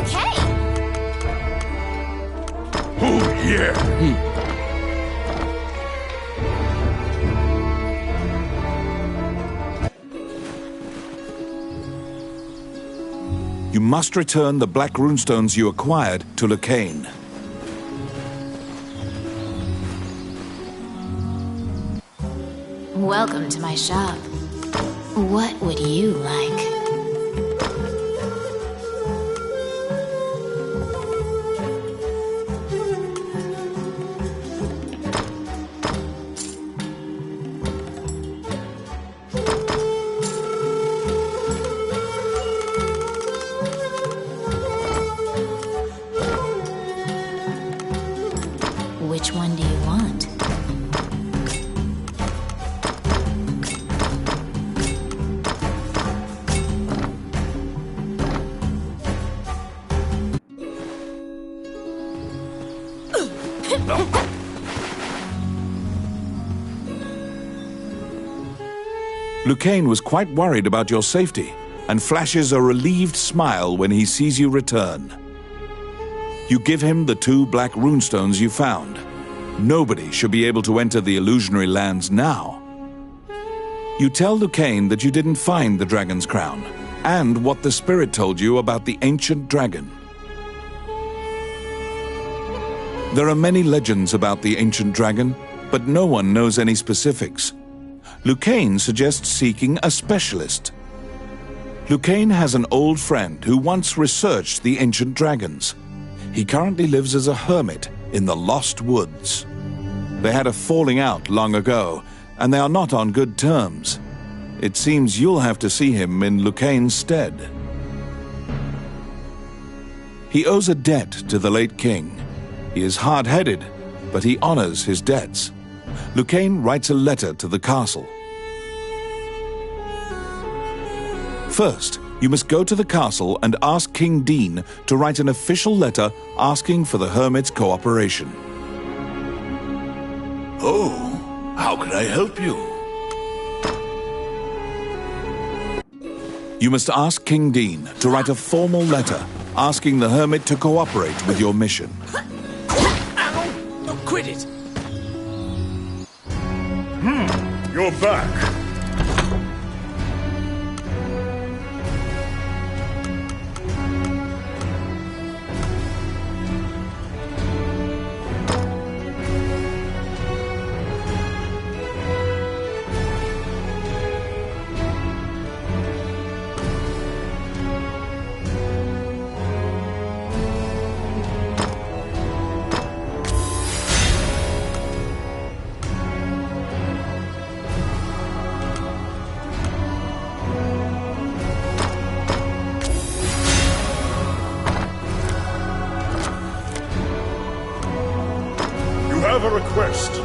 okay? Oh, yeah. You must return the black runestones you acquired to Lucane. Welcome to my shop. What would you like? Which one do you want? Lucane was quite worried about your safety and flashes a relieved smile when he sees you return. You give him the 2 black runestones you found. Nobody should be able to enter the illusionary lands now. You tell Lucane that you didn't find the dragon's crown and what the spirit told you about the ancient dragon. There are many legends about the ancient dragon, but no one knows any specifics. Lucane suggests seeking a specialist. Lucane has an old friend who once researched the ancient dragons. He currently lives as a hermit in the Lost Woods. They had a falling out long ago, and they are not on good terms. It seems you'll have to see him in Lucane's stead. He owes a debt to the late king. He is hard-headed, but he honors his debts. Lucane writes a letter to the castle. First, you must go to the castle and ask King Dean to write an official letter asking for the hermit's cooperation. Oh, how can I help you? You must ask King Dean to write a formal letter asking the hermit to cooperate with your mission. Ow! Oh, quit it! You're back. I have a request.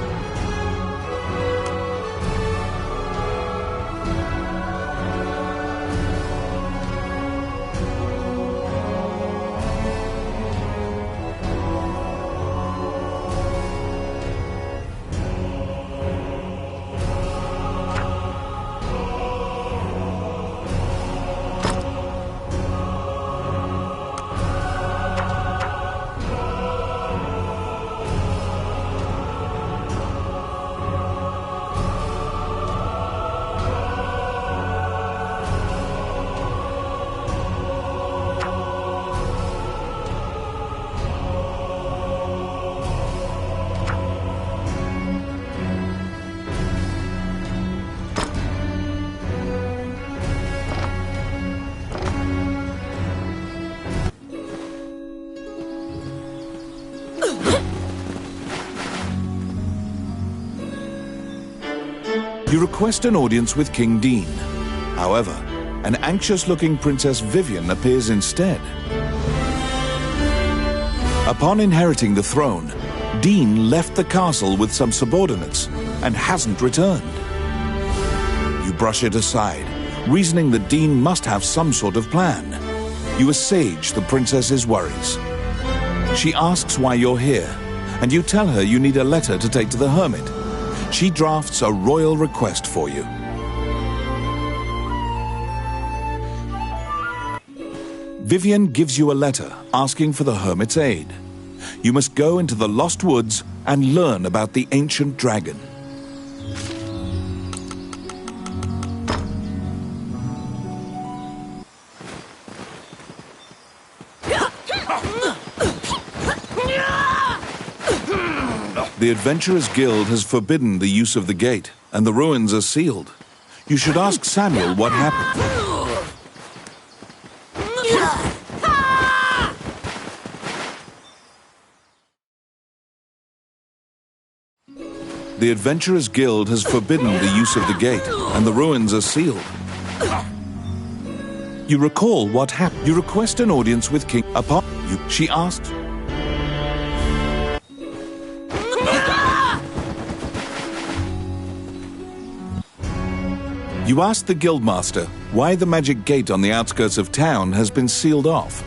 You request an audience with King Dean. However, an anxious-looking Princess Vivian appears instead. Upon inheriting the throne, Dean left the castle with some subordinates and hasn't returned. You brush it aside, reasoning that Dean must have some sort of plan. You assuage the princess's worries. She asks why you're here, and you tell her you need a letter to take to the hermit. She drafts a royal request for you. Vivian gives you a letter asking for the hermit's aid. You must go into the Lost Woods and learn about the ancient dragon. The Adventurers Guild has forbidden the use of the gate, and the ruins are sealed. You should ask Samuel what happened. The Adventurers Guild has forbidden the use of the gate, and the ruins are sealed. You recall what happened. You request an audience with King. Upon you, she asked. You ask the Guildmaster why the magic gate on the outskirts of town has been sealed off.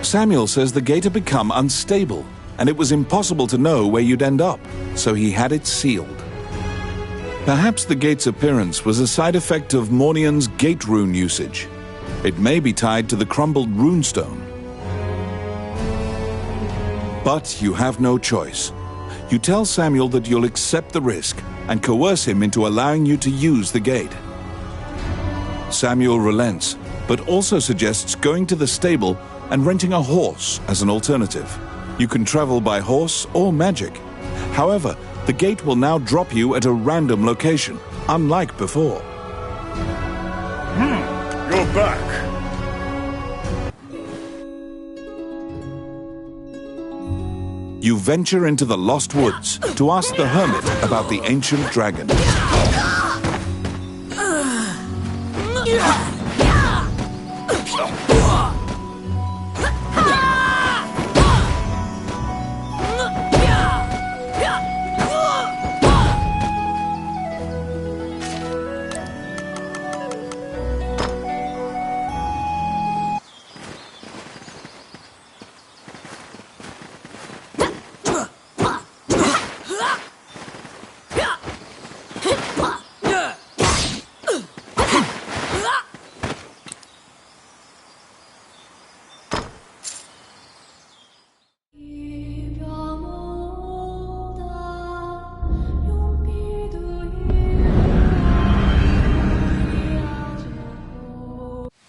Samuel says the gate had become unstable, and it was impossible to know where you'd end up, so he had it sealed. Perhaps the gate's appearance was a side effect of Mornian's gate rune usage. It may be tied to the crumbled runestone. But you have no choice. You tell Samuel that you'll accept the risk and coerce him into allowing you to use the gate. Samuel relents, but also suggests going to the stable and renting a horse as an alternative. You can travel by horse or magic. However, the gate will now drop you at a random location, unlike before. You're back. You venture into the Lost Woods to ask the hermit about the ancient dragon.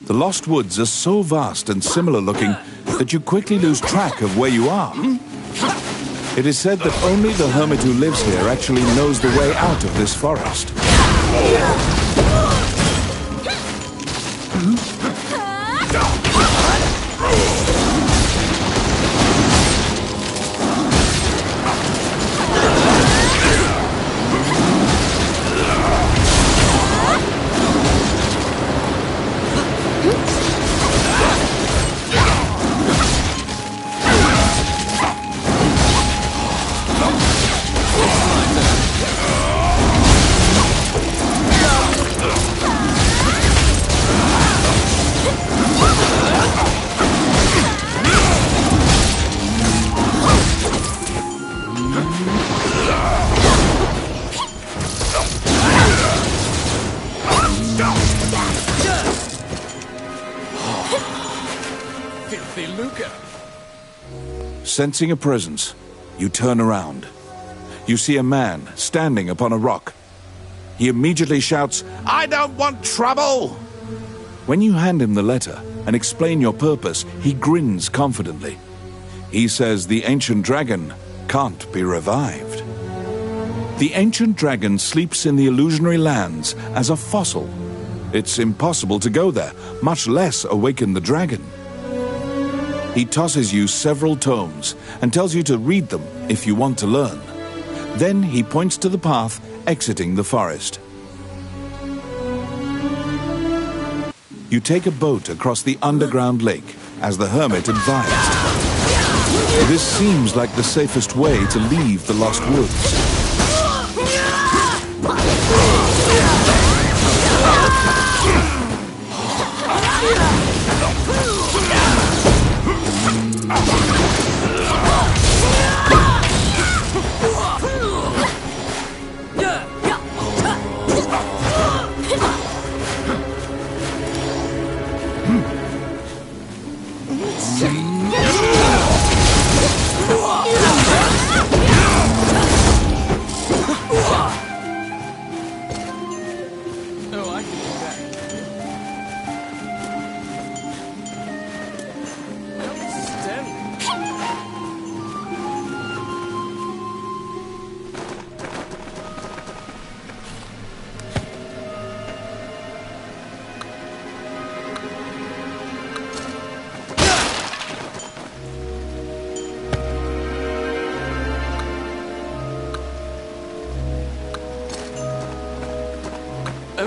The Lost Woods are so vast and similar looking that you quickly lose track of where you are. It is said that only the hermit who lives here actually knows the way out of this forest. Sensing a presence, you turn around. You see a man standing upon a rock. He immediately shouts, "I don't want trouble!" When you hand him the letter and explain your purpose, he grins confidently. He says the ancient dragon can't be revived. The ancient dragon sleeps in the illusionary lands as a fossil. It's impossible to go there, much less awaken the dragon. He tosses you several tomes and tells you to read them if you want to learn. Then he points to the path exiting the forest. You take a boat across the underground lake, as the hermit advised. This seems like the safest way to leave the Lost Woods.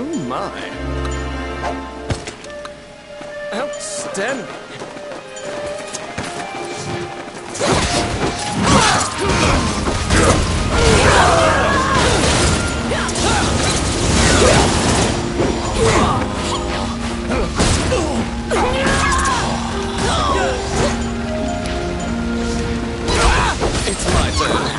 Oh my. Outstanding. It's my turn.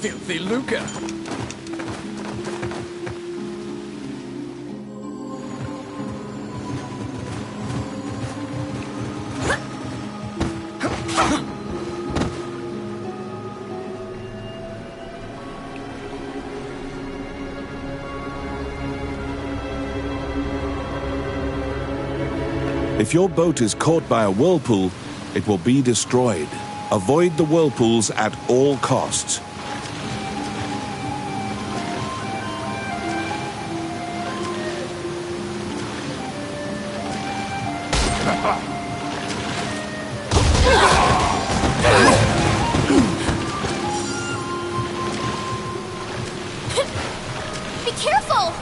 Filthy lucre. If your boat is caught by a whirlpool, it will be destroyed. Avoid the whirlpools at all costs. Be careful!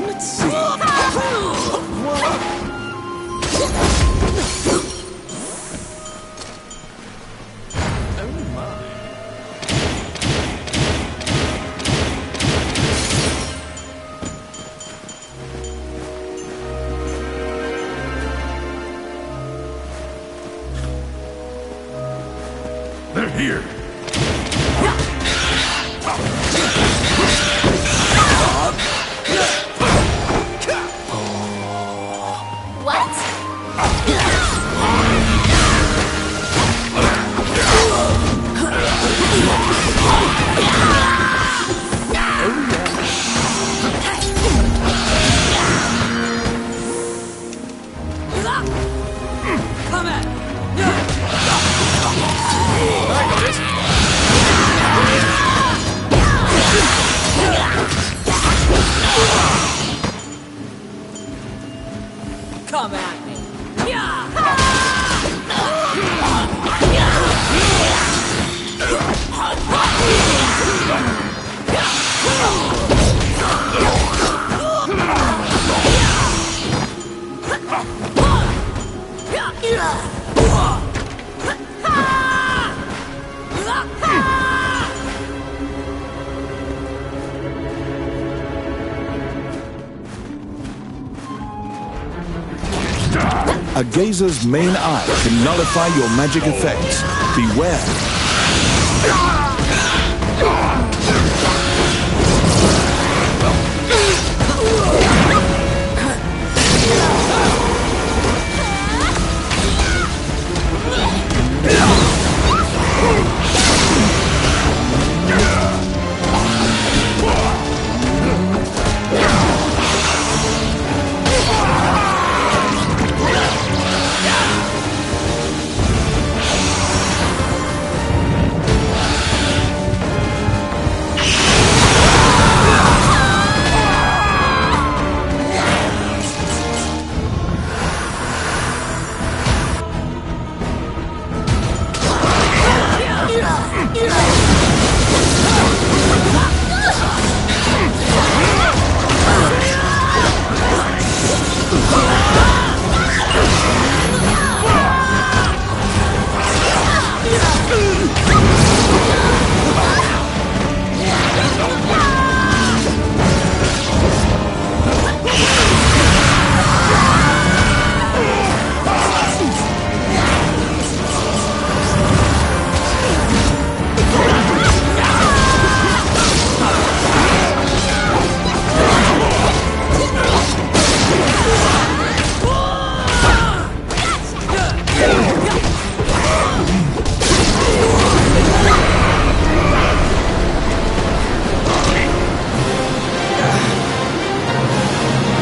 Let's see. Oh my. They're here. Come at! I got it! Come at me! A gazer's main eye can nullify your magic effects. Beware.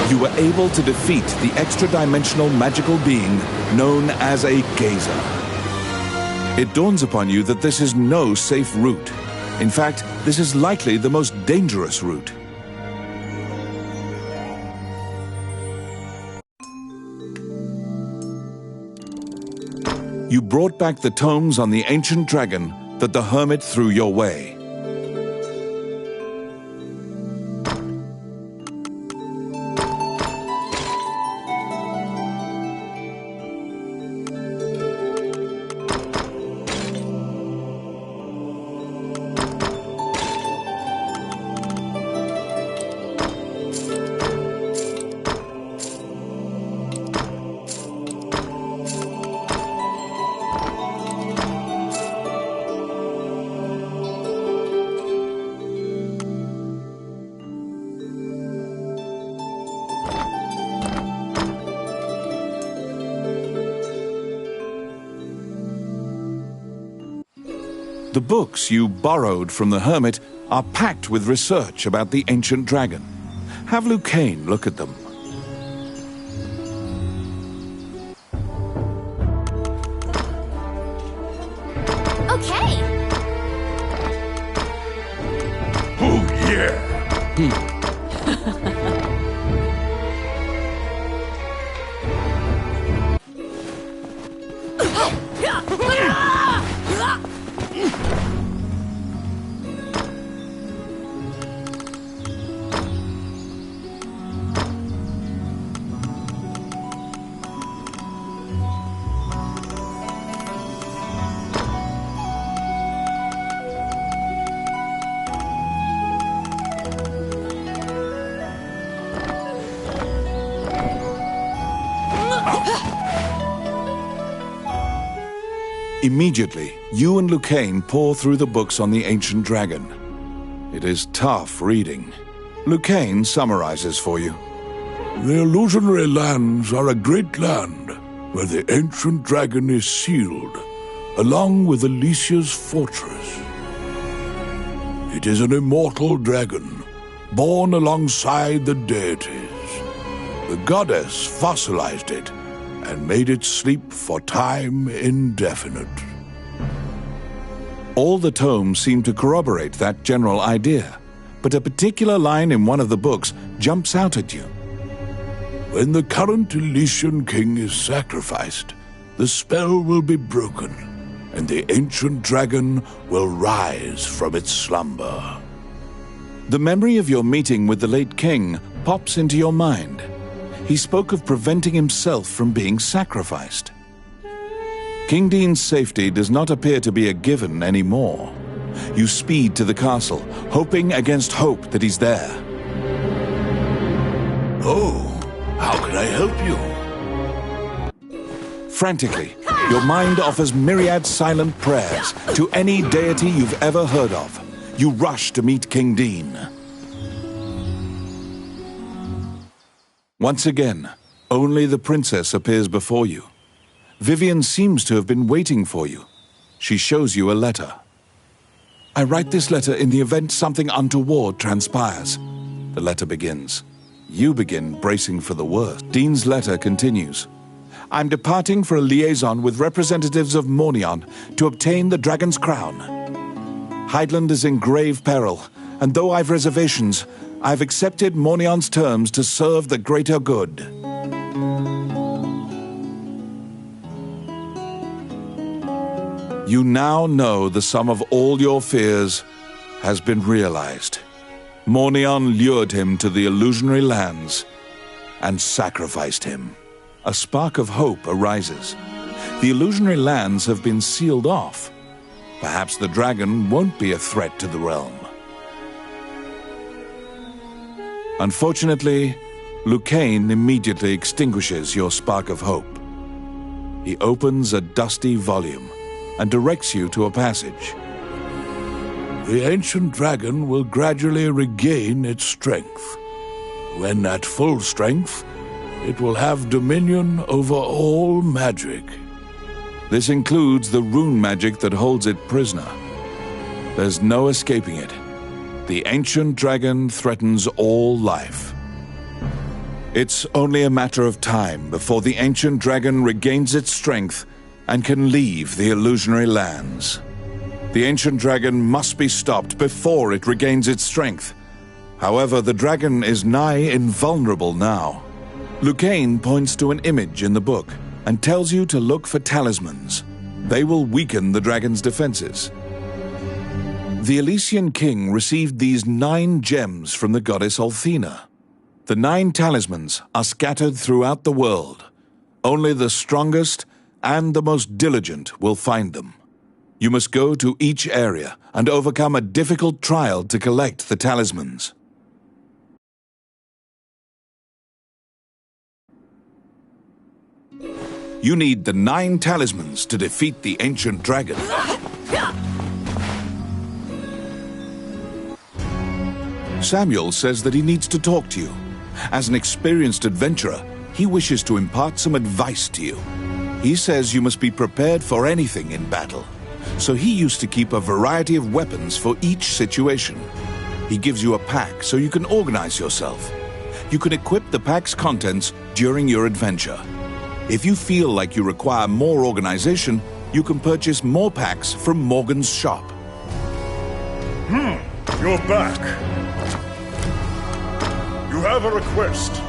You were able to defeat the extra-dimensional magical being known as a Gazer. It dawns upon you that this is no safe route. In fact, this is likely the most dangerous route. You brought back the tomes on the ancient dragon that the hermit threw your way. The books you borrowed from the hermit are packed with research about the ancient dragon. Have Lucane look at them. Okay. Oh, yeah. Immediately, you and Lucane pore through the books on the ancient dragon. It is tough reading. Lucane summarizes for you. The illusionary lands are a great land where the ancient dragon is sealed, along with Alicia's fortress. It is an immortal dragon, born alongside the deities. The goddess fossilized it and made it sleep for time indefinite. All the tomes seem to corroborate that general idea, but a particular line in one of the books jumps out at you. When the current Elysian king is sacrificed, the spell will be broken, and the ancient dragon will rise from its slumber. The memory of your meeting with the late king pops into your mind. He spoke of preventing himself from being sacrificed. King Dean's safety does not appear to be a given anymore. You speed to the castle, hoping against hope that he's there. Oh, how can I help you? Frantically, your mind offers myriad silent prayers to any deity you've ever heard of. You rush to meet King Dean. Once again, only the princess appears before you. Vivian seems to have been waiting for you. She shows you a letter. I write this letter in the event something untoward transpires. The letter begins. You begin bracing for the worst. Dean's letter continues. I'm departing for a liaison with representatives of Mornion to obtain the dragon's crown. Heidland is in grave peril, and though I've reservations, I've accepted Mornion's terms to serve the greater good. You now know the sum of all your fears has been realized. Mornion lured him to the illusionary lands and sacrificed him. A spark of hope arises. The illusionary lands have been sealed off. Perhaps the dragon won't be a threat to the realm. Unfortunately, Lucane immediately extinguishes your spark of hope. He opens a dusty volume and directs you to a passage. The ancient dragon will gradually regain its strength. When at full strength, it will have dominion over all magic. This includes the rune magic that holds it prisoner. There's no escaping it. The ancient dragon threatens all life. It's only a matter of time before the ancient dragon regains its strength and can leave the illusionary lands. The ancient dragon must be stopped before it regains its strength. However, the dragon is nigh invulnerable now. Lucane points to an image in the book and tells you to look for talismans. They will weaken the dragon's defenses. The Elysian king received these 9 gems from the goddess Althena. The 9 talismans are scattered throughout the world. Only the strongest and the most diligent will find them. You must go to each area and overcome a difficult trial to collect the talismans. You need the 9 talismans to defeat the ancient dragon. Samuel says that he needs to talk to you. As an experienced adventurer, he wishes to impart some advice to you. He says you must be prepared for anything in battle. So he used to keep a variety of weapons for each situation. He gives you a pack so you can organize yourself. You can equip the pack's contents during your adventure. If you feel like you require more organization, you can purchase more packs from Morgan's shop. You're back. You have a request.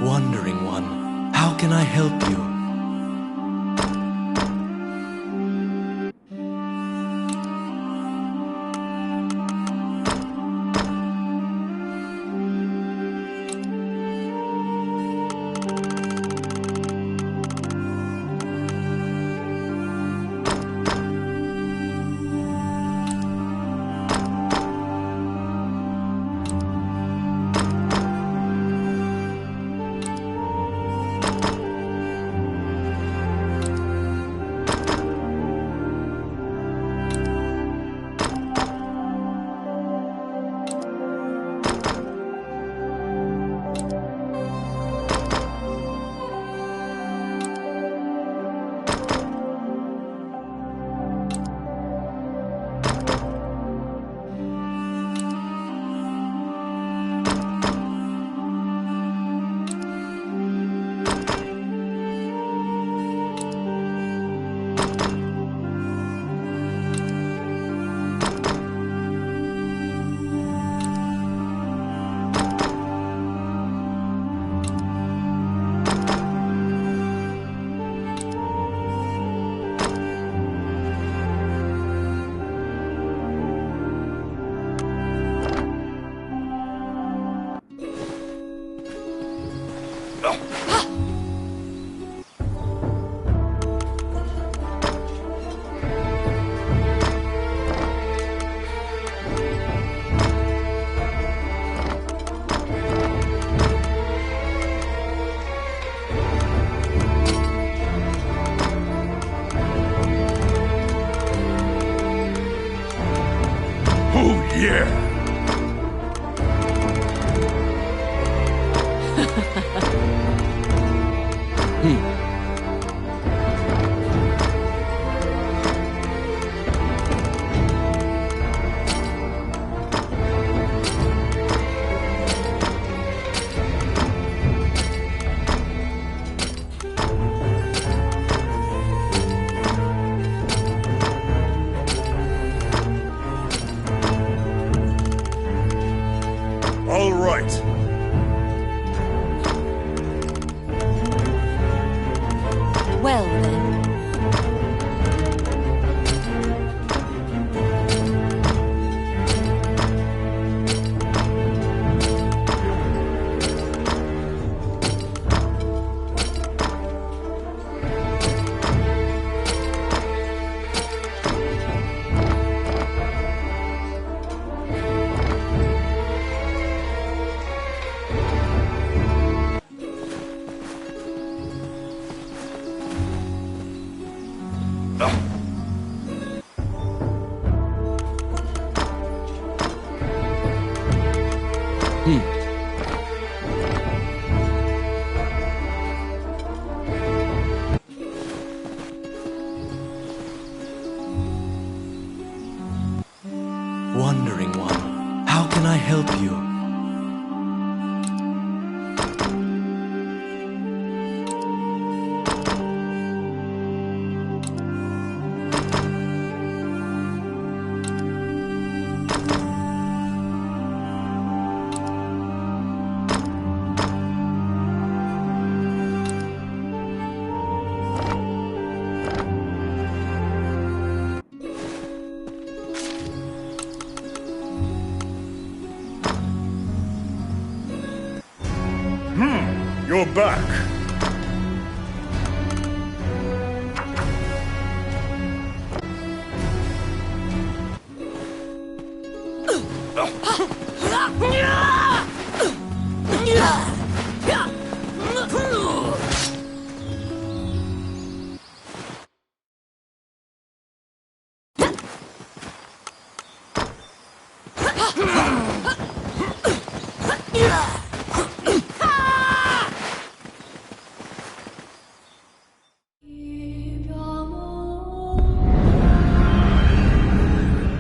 Wandering One, how can I help you? Oh, yeah! All right. Well then. Wandering one, how can I help you? You're back.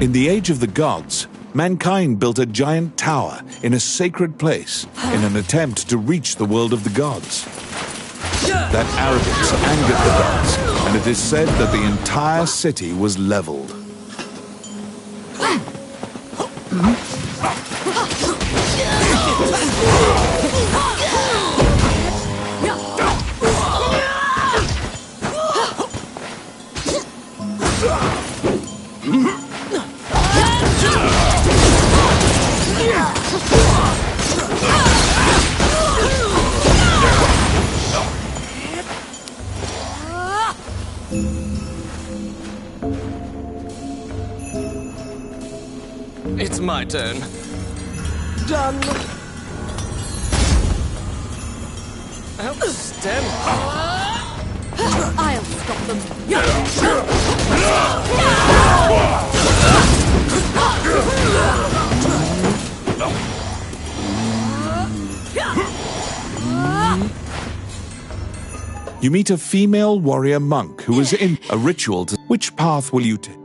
In the Age of the Gods, mankind built a giant tower in a sacred place in an attempt to reach the world of the gods. That arrogance angered the gods, and it is said that the entire city was leveled. It's my turn. Done. Outstanding. I'll stop them. You meet a female warrior monk who is in a ritual to... Which path will you take?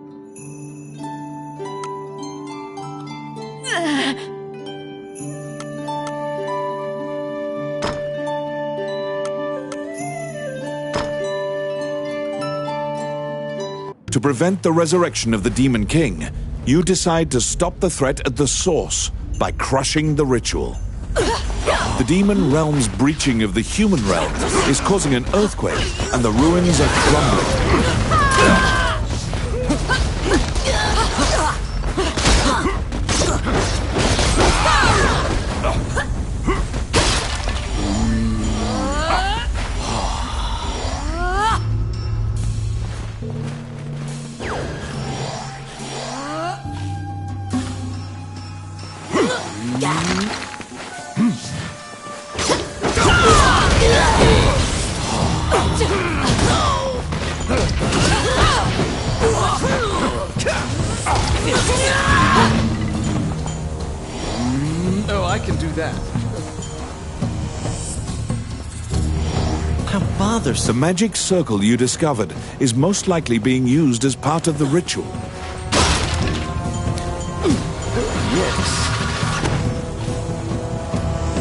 To prevent the resurrection of the Demon King, you decide to stop the threat at the source by crushing the ritual. The demon realm's breaching of the human realm is causing an earthquake, and the ruins are crumbling. Oh, I can do that. How bothersome. The magic circle you discovered is most likely being used as part of the ritual. Yes.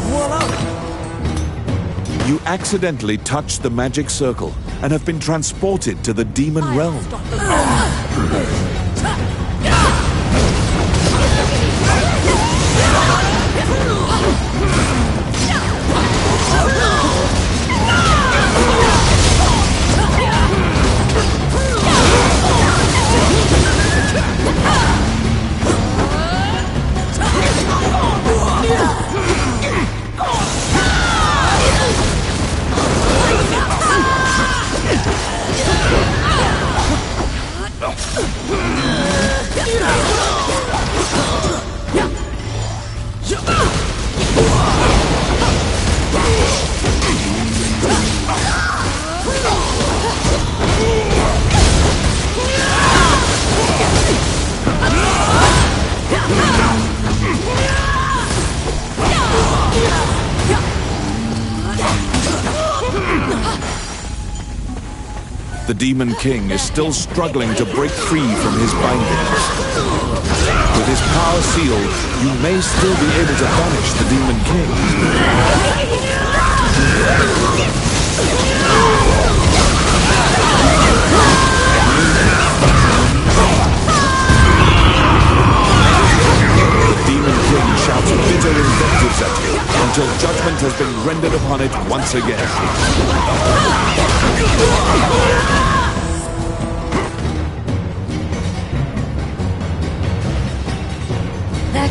Voila! You accidentally touched the magic circle and have been transported to the demon realm. The Demon King is still struggling to break free from his bindings. With his power sealed, you may still be able to banish the Demon King. The Demon King shouts bitter invectives at you until judgment has been rendered upon it once again. That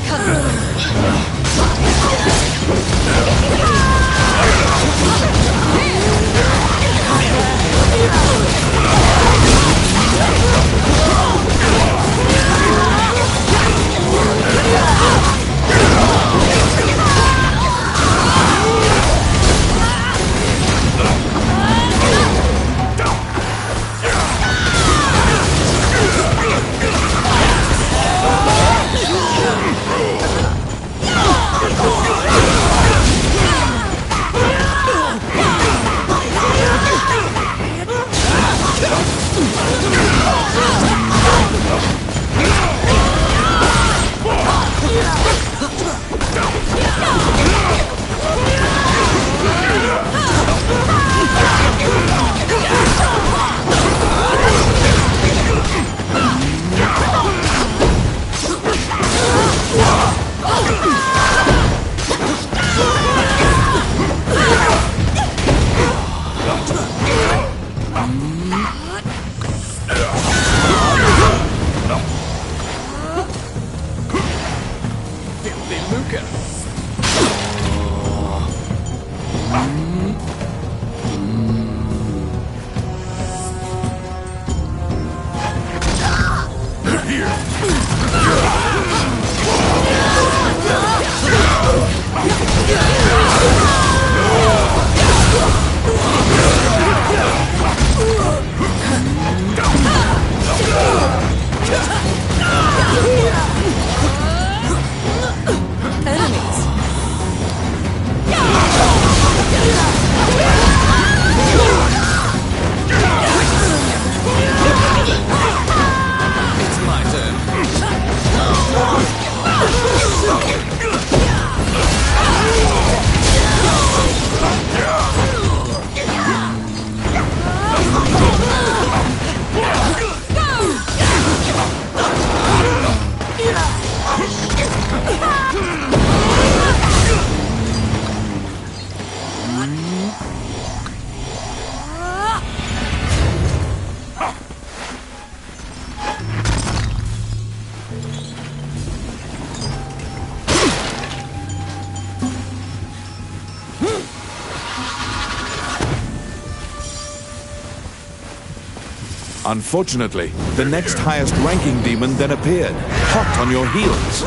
Unfortunately, the next highest ranking demon then appeared, hot on your heels.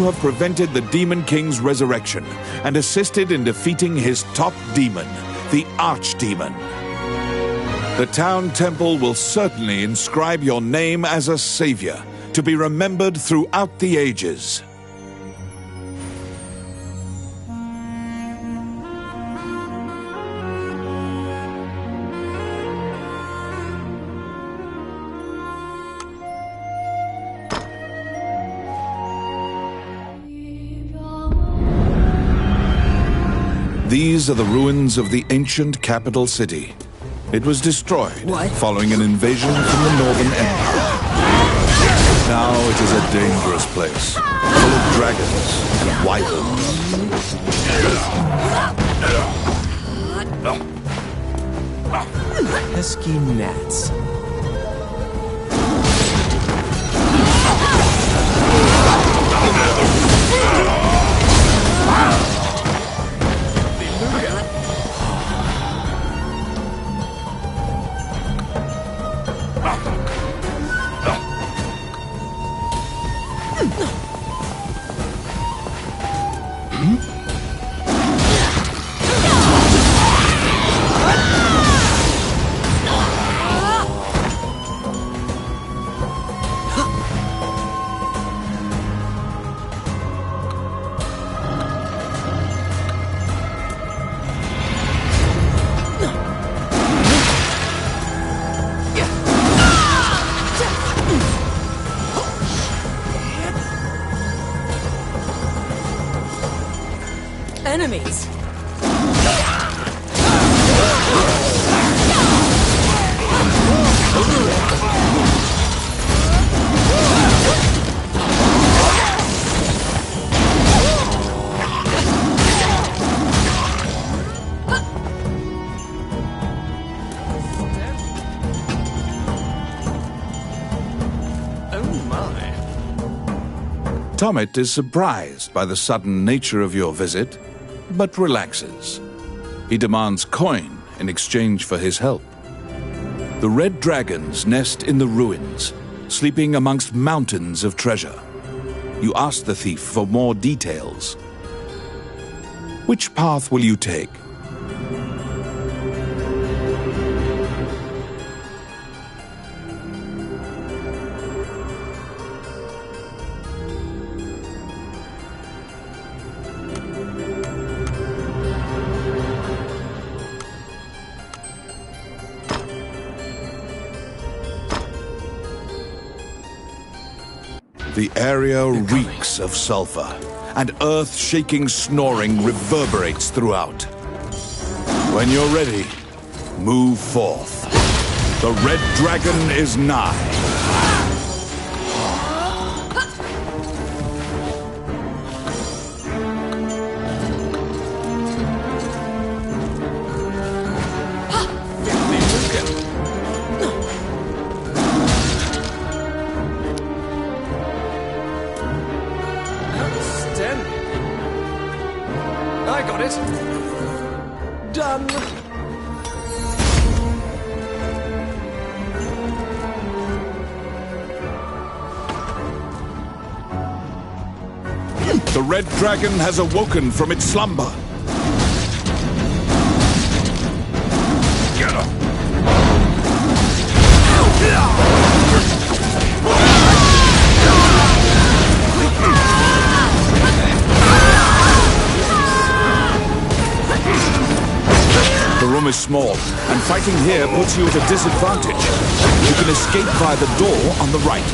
you have prevented the Demon King's resurrection and assisted in defeating his top demon, the Archdemon. The town temple will certainly inscribe your name as a savior, to be remembered throughout the ages. These are the ruins of the ancient capital city. It was destroyed following an invasion from the Northern Empire. Now it is a dangerous place, full of dragons and wyverns. Pesky gnats. Enemies! Tomet is surprised by the sudden nature of your visit, but relaxes. He demands coin in exchange for his help. The red dragons nest in the ruins, sleeping amongst mountains of treasure. You ask the thief for more details. Which path will you take? The area reeks of sulfur, and earth-shaking snoring reverberates throughout. When you're ready, move forth. The red dragon is nigh. I got it. Done. The red dragon has awoken from its slumber. Get him! The room is small, and fighting here puts you at a disadvantage. You can escape via the door on the right.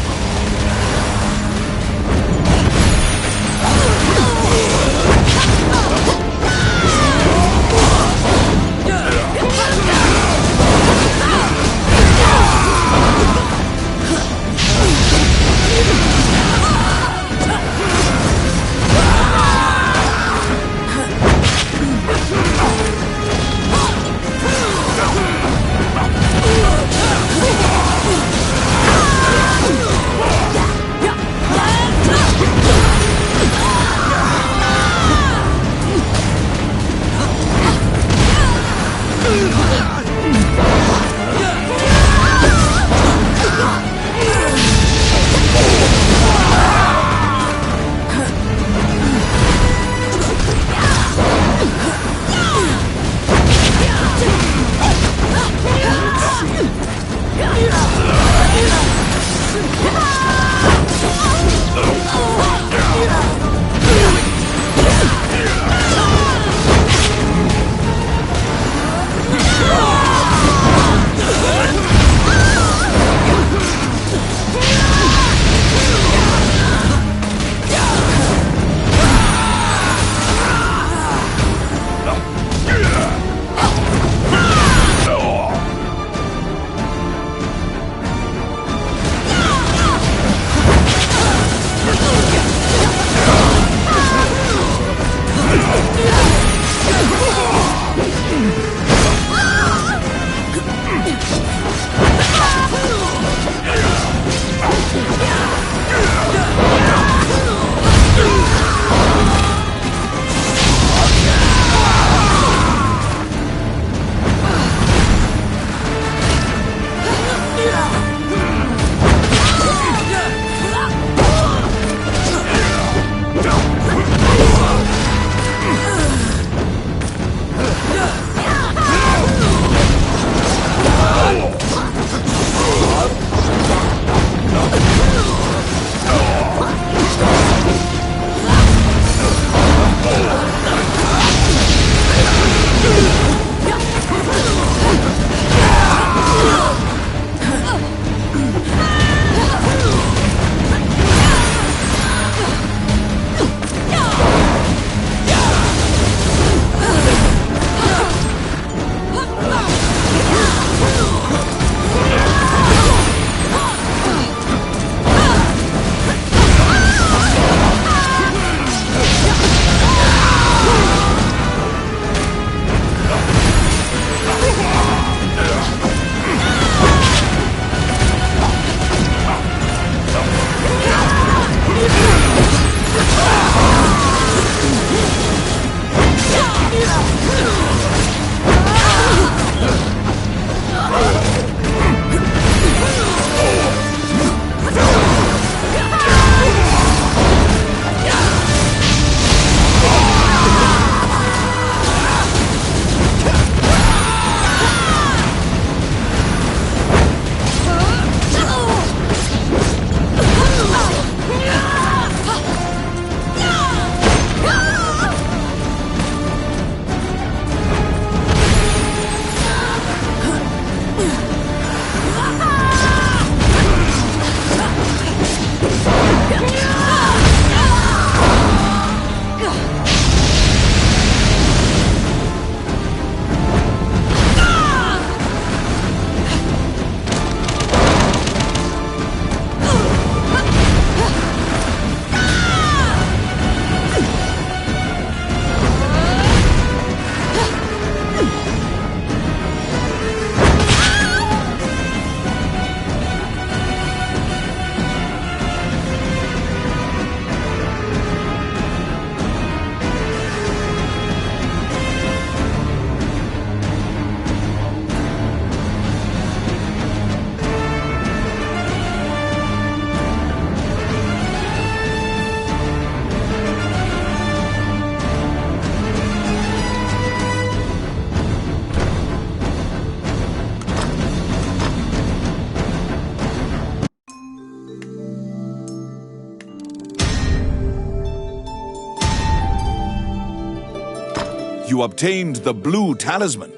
You obtained the blue talisman.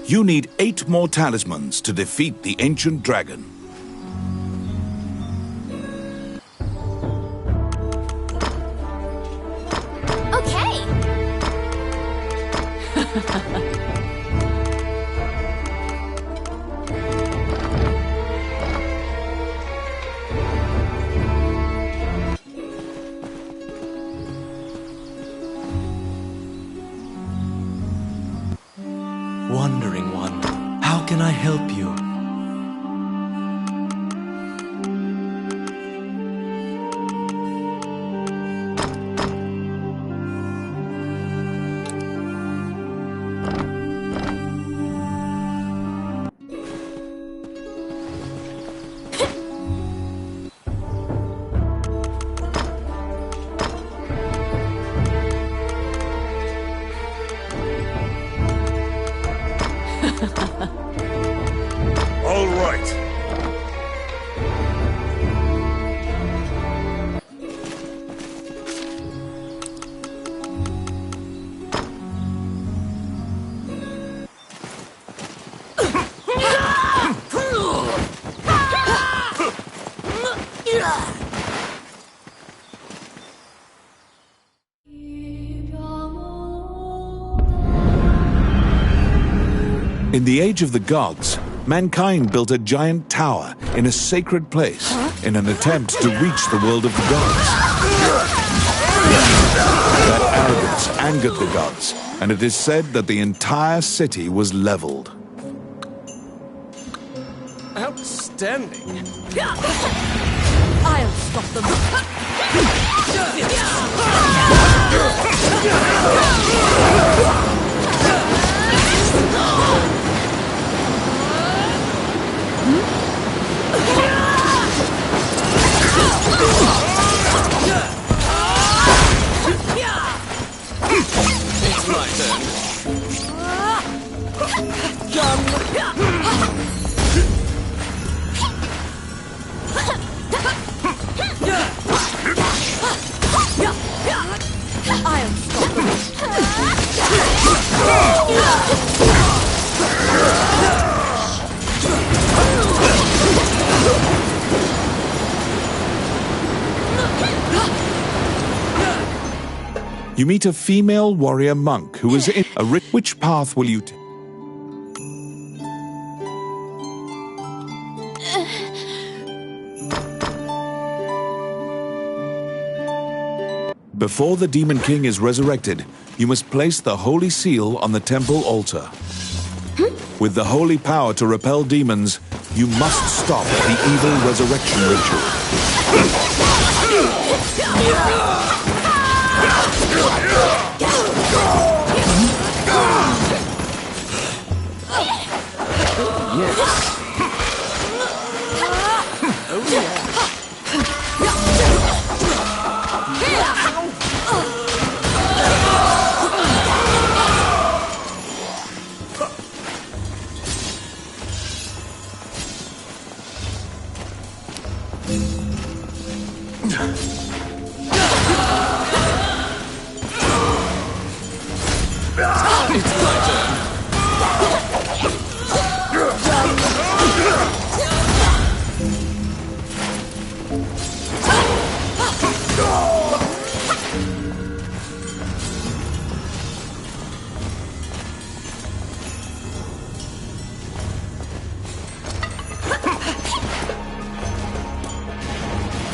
You need 8 more talismans to defeat the ancient dragon. Okay. Wandering one, how can I help you? All right. In the Age of the Gods, mankind built a giant tower in a sacred place in an attempt to reach the world of the gods. That arrogance angered the gods, and it is said that the entire city was leveled. Outstanding. I'll stop them. It's my I'll stop them. You meet a female warrior monk who is in a which path will you take? Before the Demon King is resurrected, you must place the holy seal on the temple altar. With the holy power to repel demons, you must stop the evil resurrection ritual.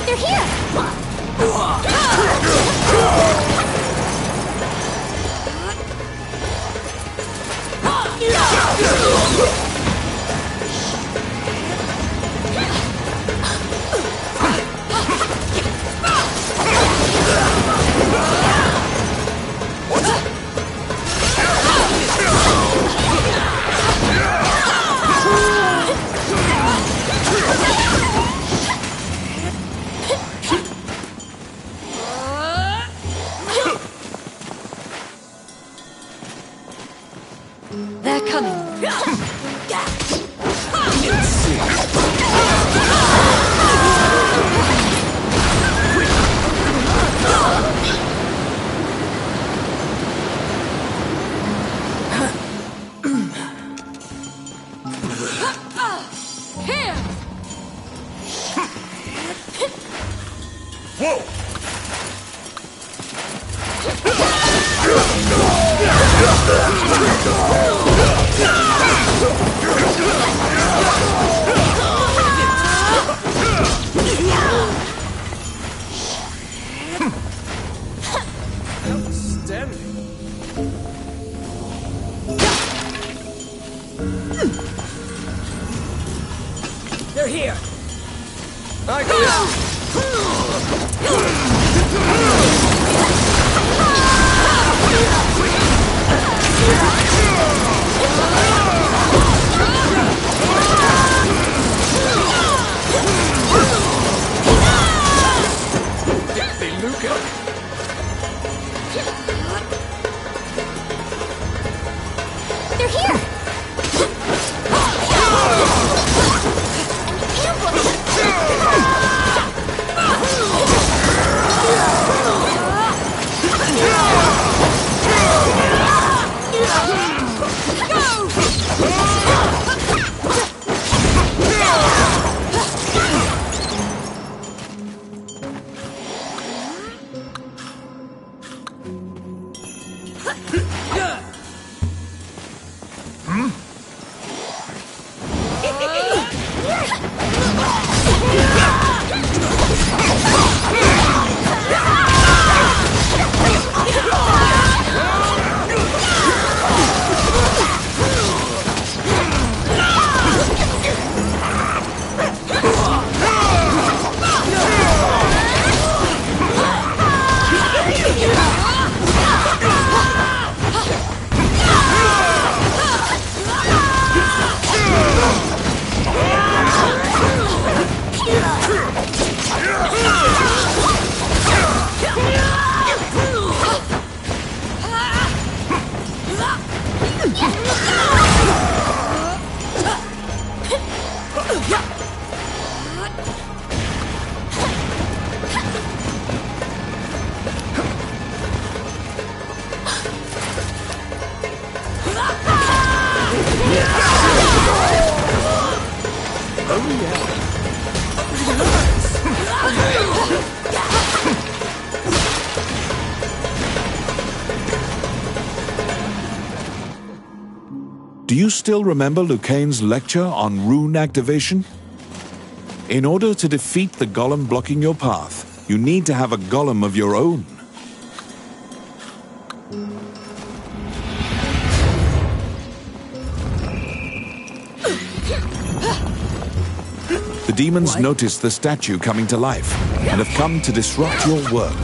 They're here! Whoa! Outstanding. They're here. I got Dixie Luca. They're here! Do you still remember Lucane's lecture on rune activation? In order to defeat the golem blocking your path, you need to have a golem of your own. The demons notice the statue coming to life and have come to disrupt your work.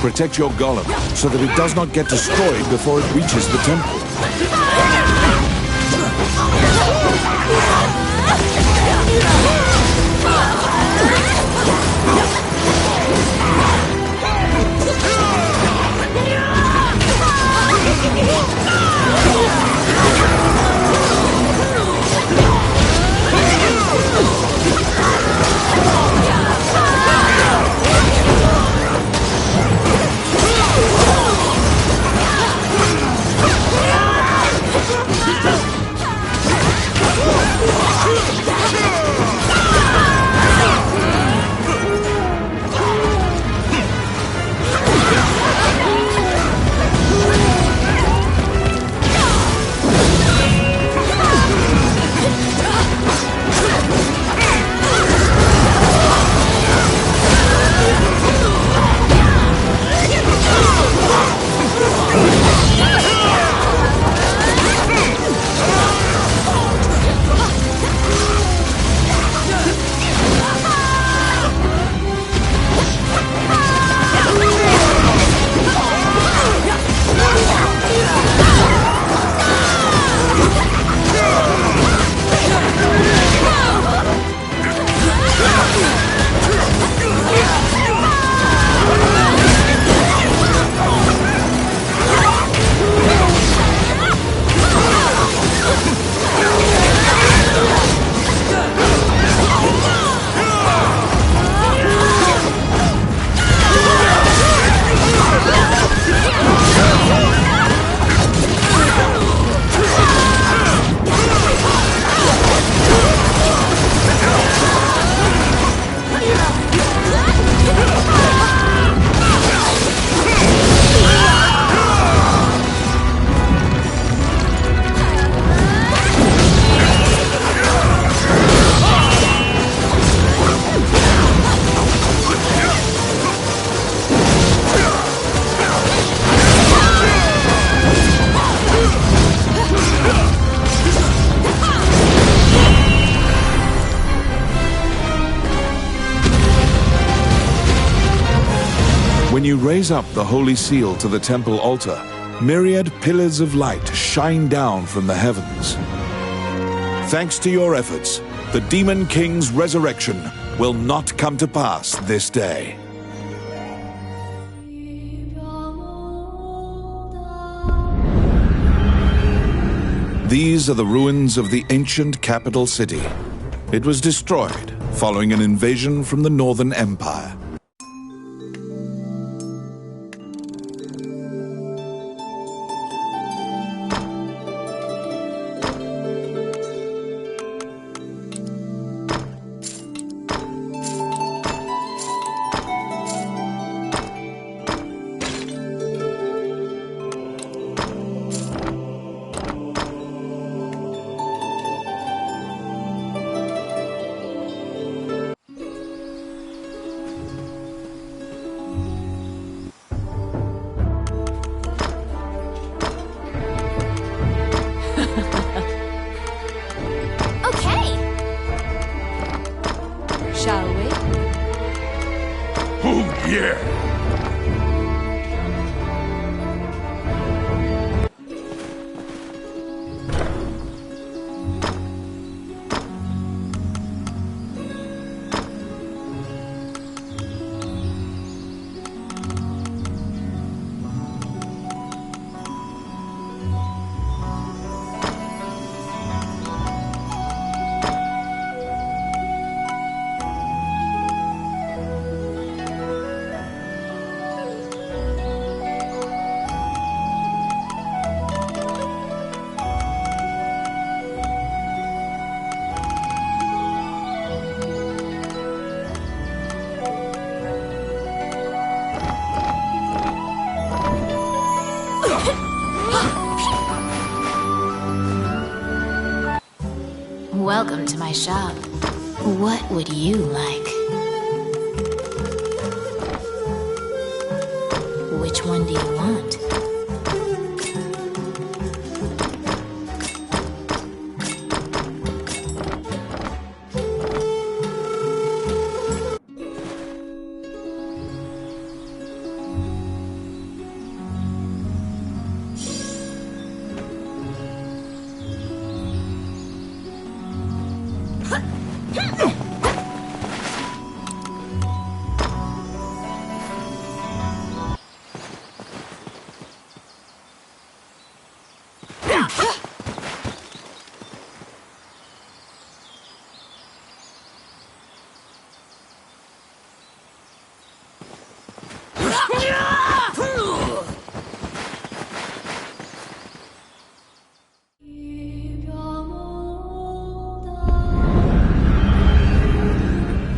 Protect your golem so that it does not get destroyed before it reaches the temple. When you raise up the holy seal to the temple altar, myriad pillars of light shine down from the heavens. Thanks to your efforts, the Demon King's resurrection will not come to pass this day. These are the ruins of the ancient capital city. It was destroyed following an invasion from the Northern Empire. Shall we? Oh, yeah! Welcome to my shop. What would you like? Which one do you want?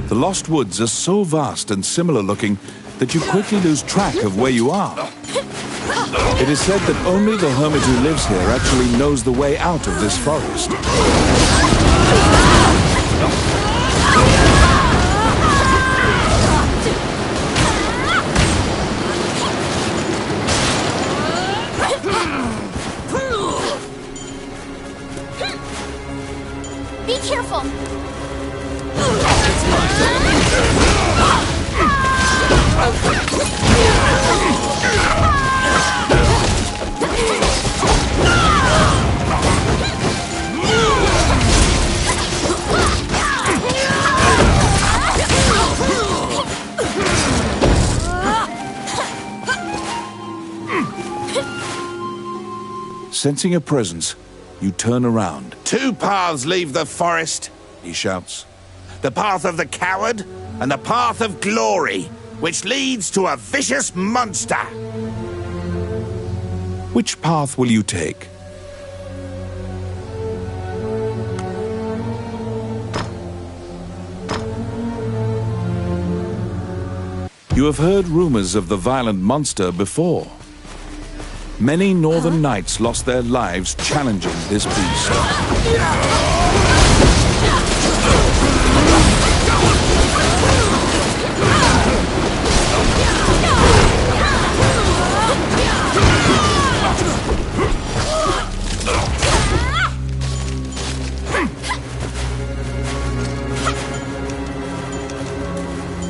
The Lost Woods are so vast and similar looking that you quickly lose track of where you are. It is said that only the hermit who lives here actually knows the way out of this forest. Be careful! Sensing a presence, you turn around. Two paths leave the forest, he shouts. The path of the coward and the path of glory, which leads to a vicious monster. Which path will you take? You have heard rumors of the violent monster before. Many northern knights lost their lives challenging this beast.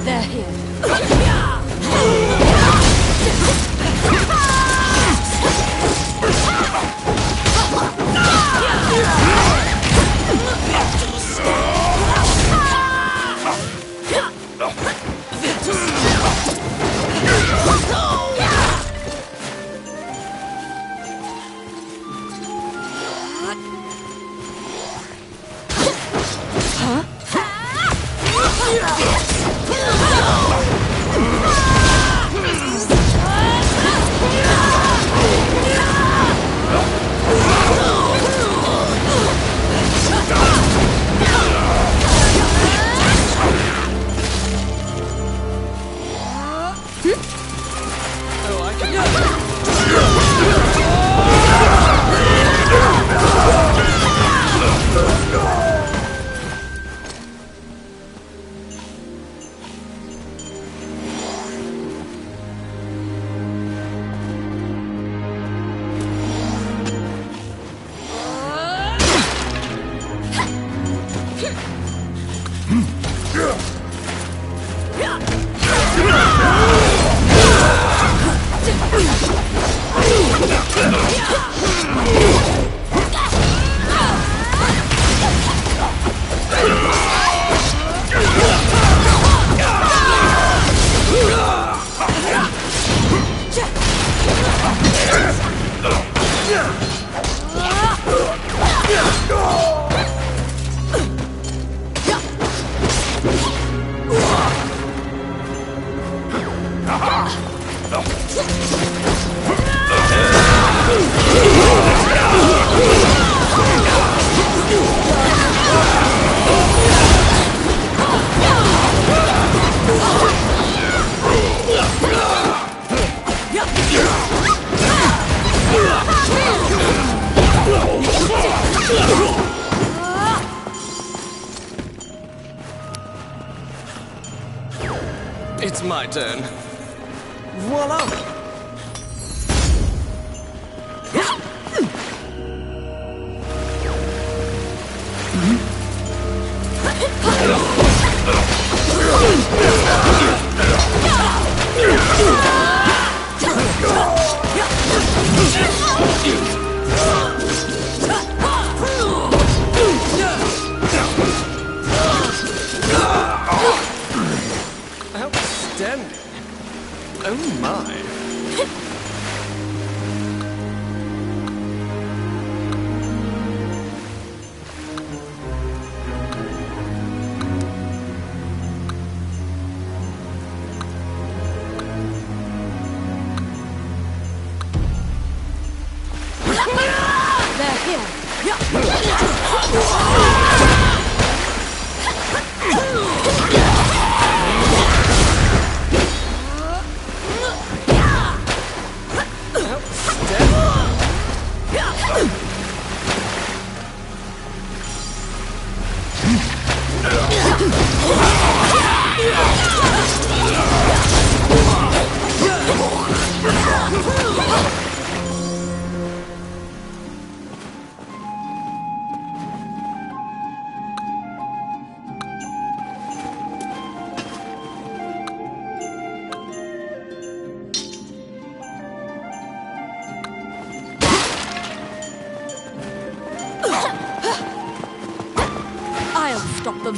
They're here. Oh, I can... It's my turn. Voila! Outstanding. Oh my. I'll stop them.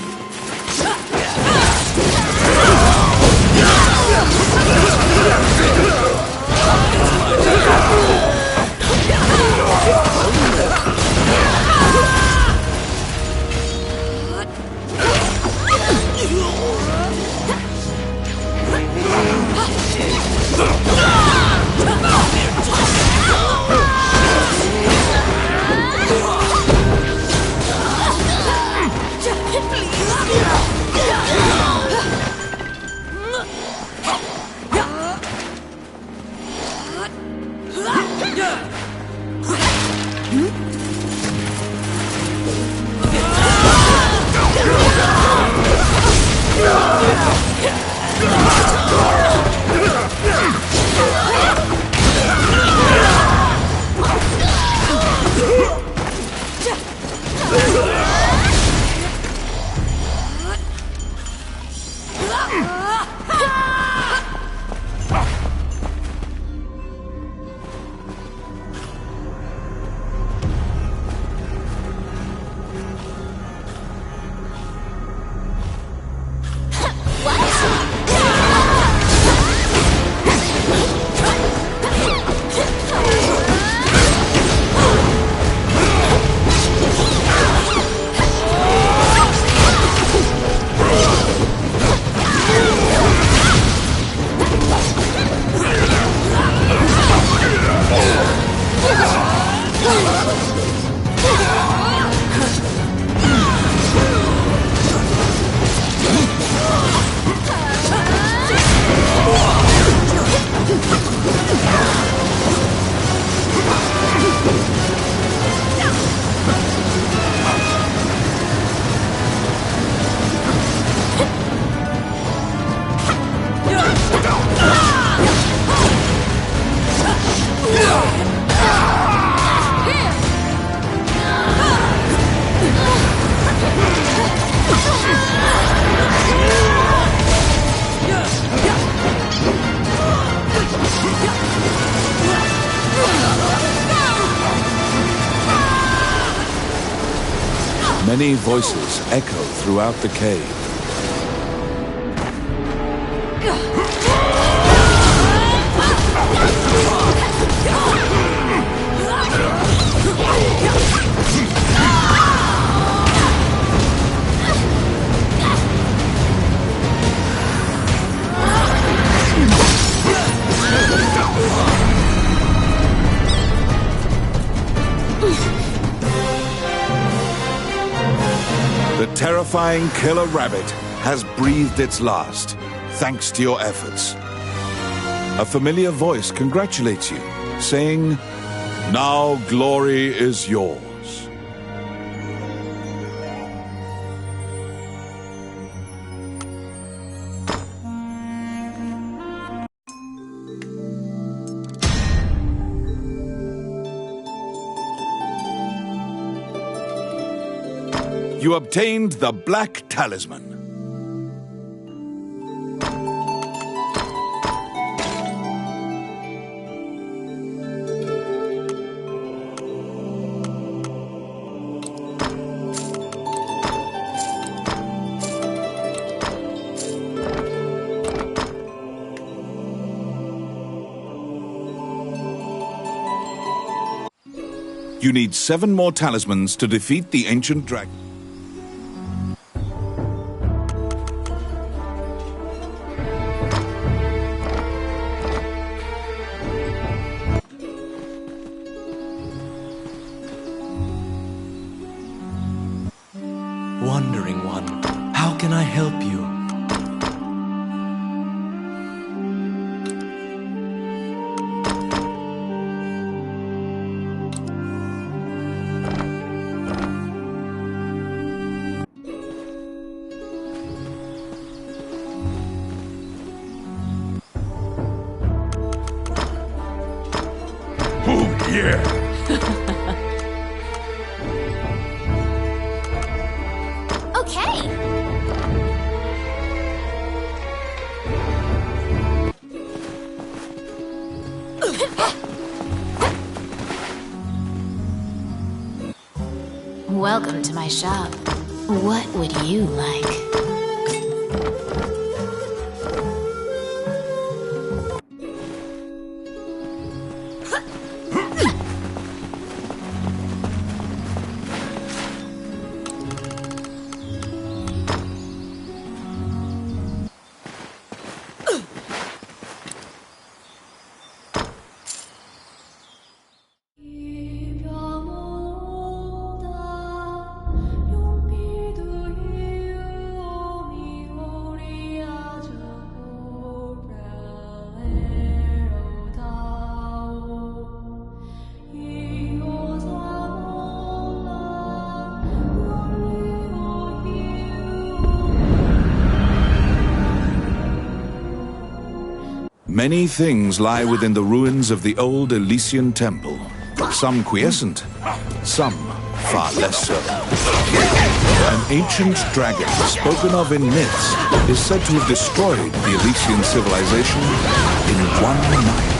Many voices echo throughout the cave. The terrifying killer rabbit has breathed its last, thanks to your efforts. A familiar voice congratulates you, saying, "Now glory is yours." You obtained the Black Talisman. You need 7 more talismans to defeat the ancient dragon. Wandering one, how can I help you? Oh, yeah! Okay. Welcome to my shop. What would you like? Many things lie within the ruins of the old Elysian temple. Some quiescent, some far less so. An ancient dragon spoken of in myths is said to have destroyed the Elysian civilization in one night.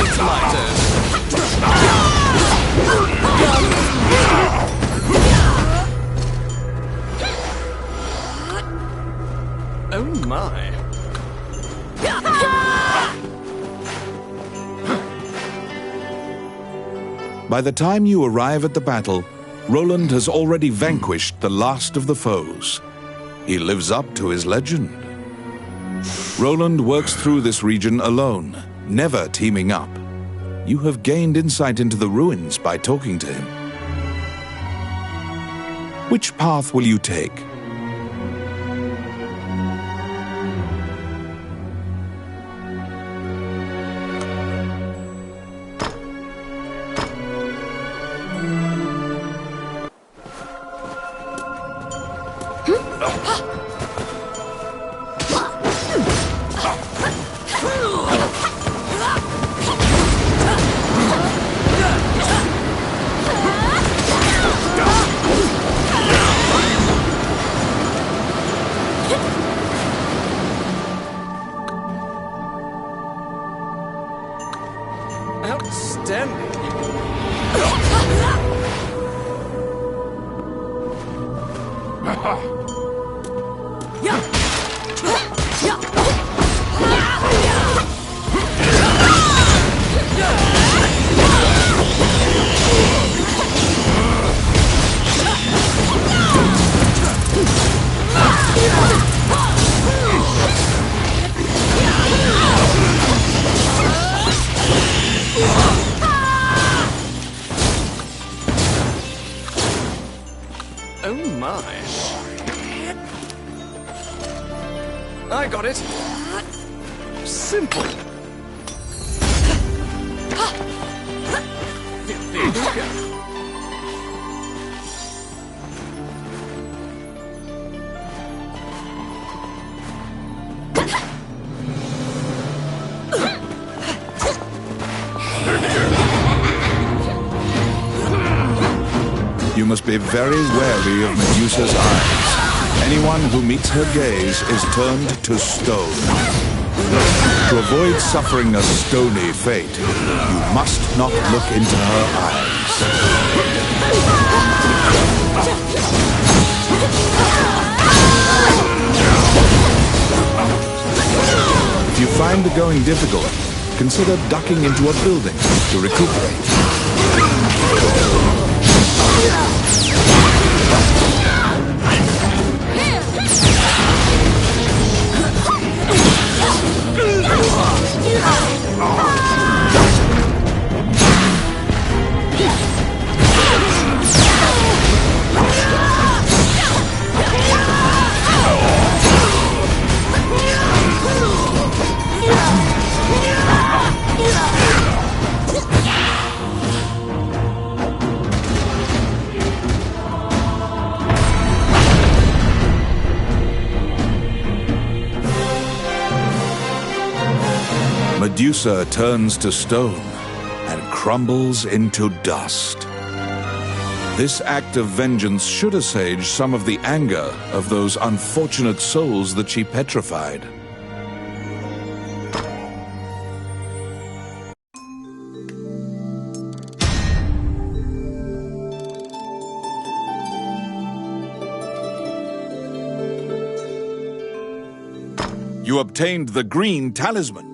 It's my turn. Oh my. By the time you arrive at the battle, Roland has already vanquished the last of the foes. He lives up to his legend. Roland works through this region alone, never teaming up. You have gained insight into the ruins by talking to him. Which path will you take? Outstanding. Oh my. I got it. Simple. You must be very wary of Medusa's eyes. Anyone who meets her gaze is turned to stone. To avoid suffering a stony fate, you must not look into her eyes. If you find the going difficult, consider ducking into a building to recuperate. Medusa turns to stone and crumbles into dust. This act of vengeance should assuage some of the anger of those unfortunate souls that she petrified. You obtained the green talisman.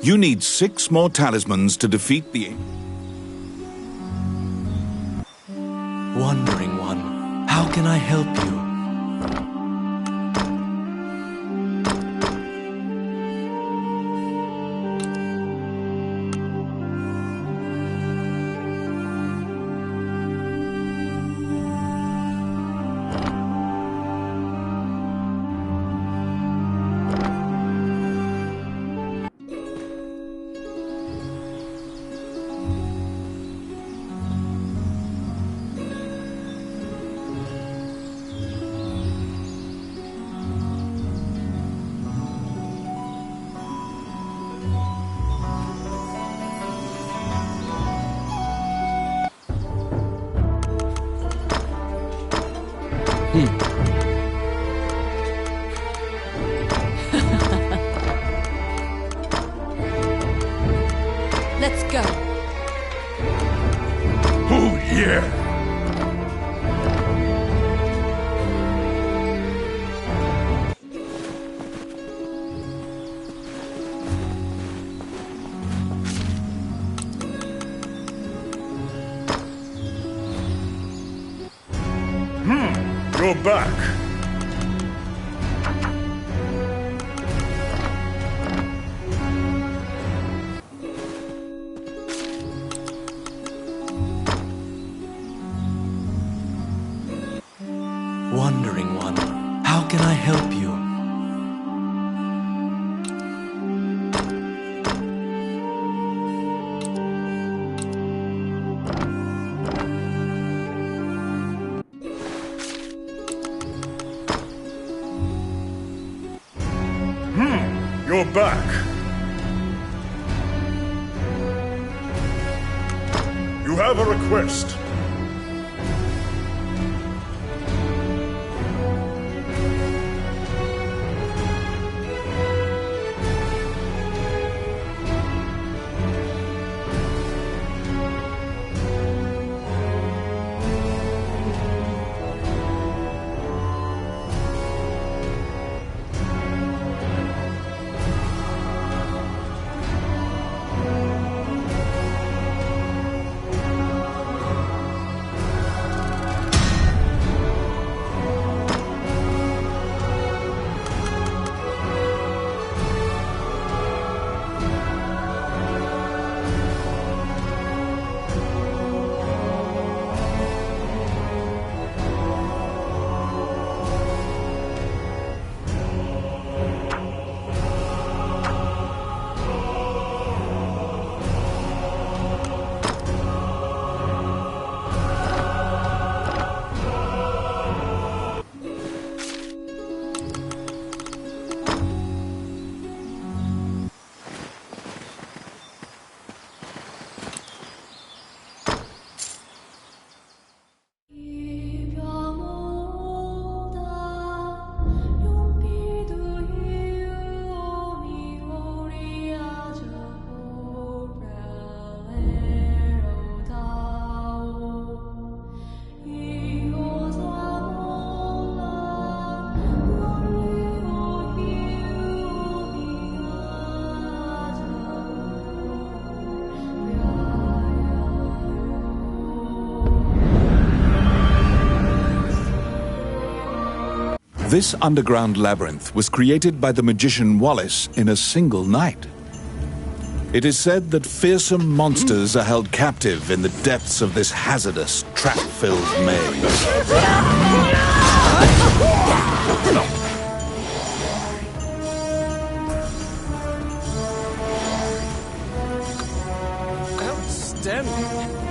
You need 6 more talismans to defeat the... Wandering One, how can I help you? Let's go. Oh, yeah! You're back. Wandering One, how can I help you? You're back. You have a request. This underground labyrinth was created by the magician Wallace in a single night. It is said that fearsome monsters are held captive in the depths of this hazardous, trap-filled maze. Outstanding.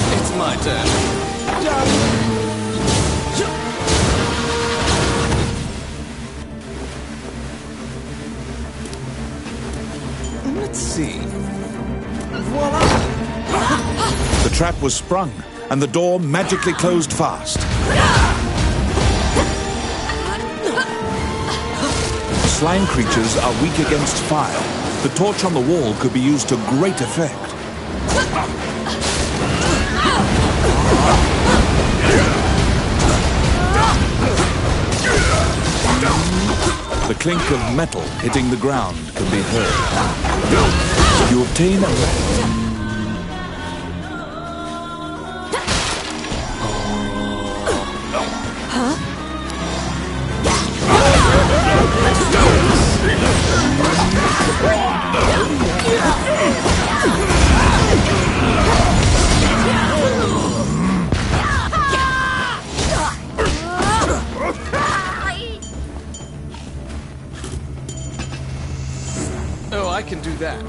It's my turn. Let's see. The trap was sprung, and the door magically closed fast. Slime creatures are weak against fire. The torch on the wall could be used to great effect. The clink of metal hitting the ground can be heard. You obtain a... Oh, I can do that.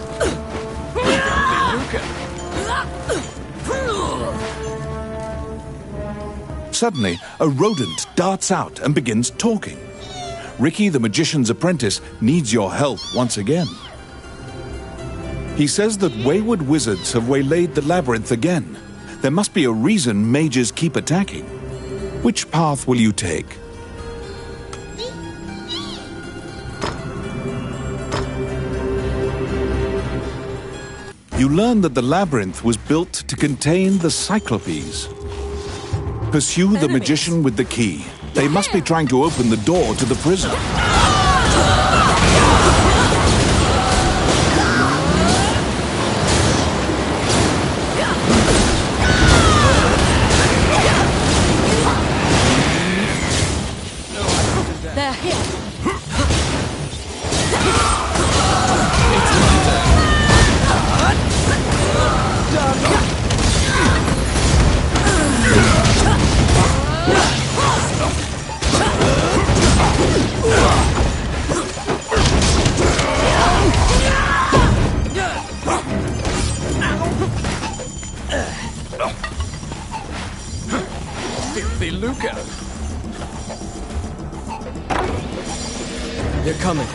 Suddenly, a rodent darts out and begins talking. Ricky, the magician's apprentice, needs your help once again. He says that wayward wizards have waylaid the labyrinth again. There must be a reason mages keep attacking. Which path will you take? You learn that the labyrinth was built to contain the Cyclopes. Pursue the magician with the key. They must be trying to open the door to the prison. They're here. coming.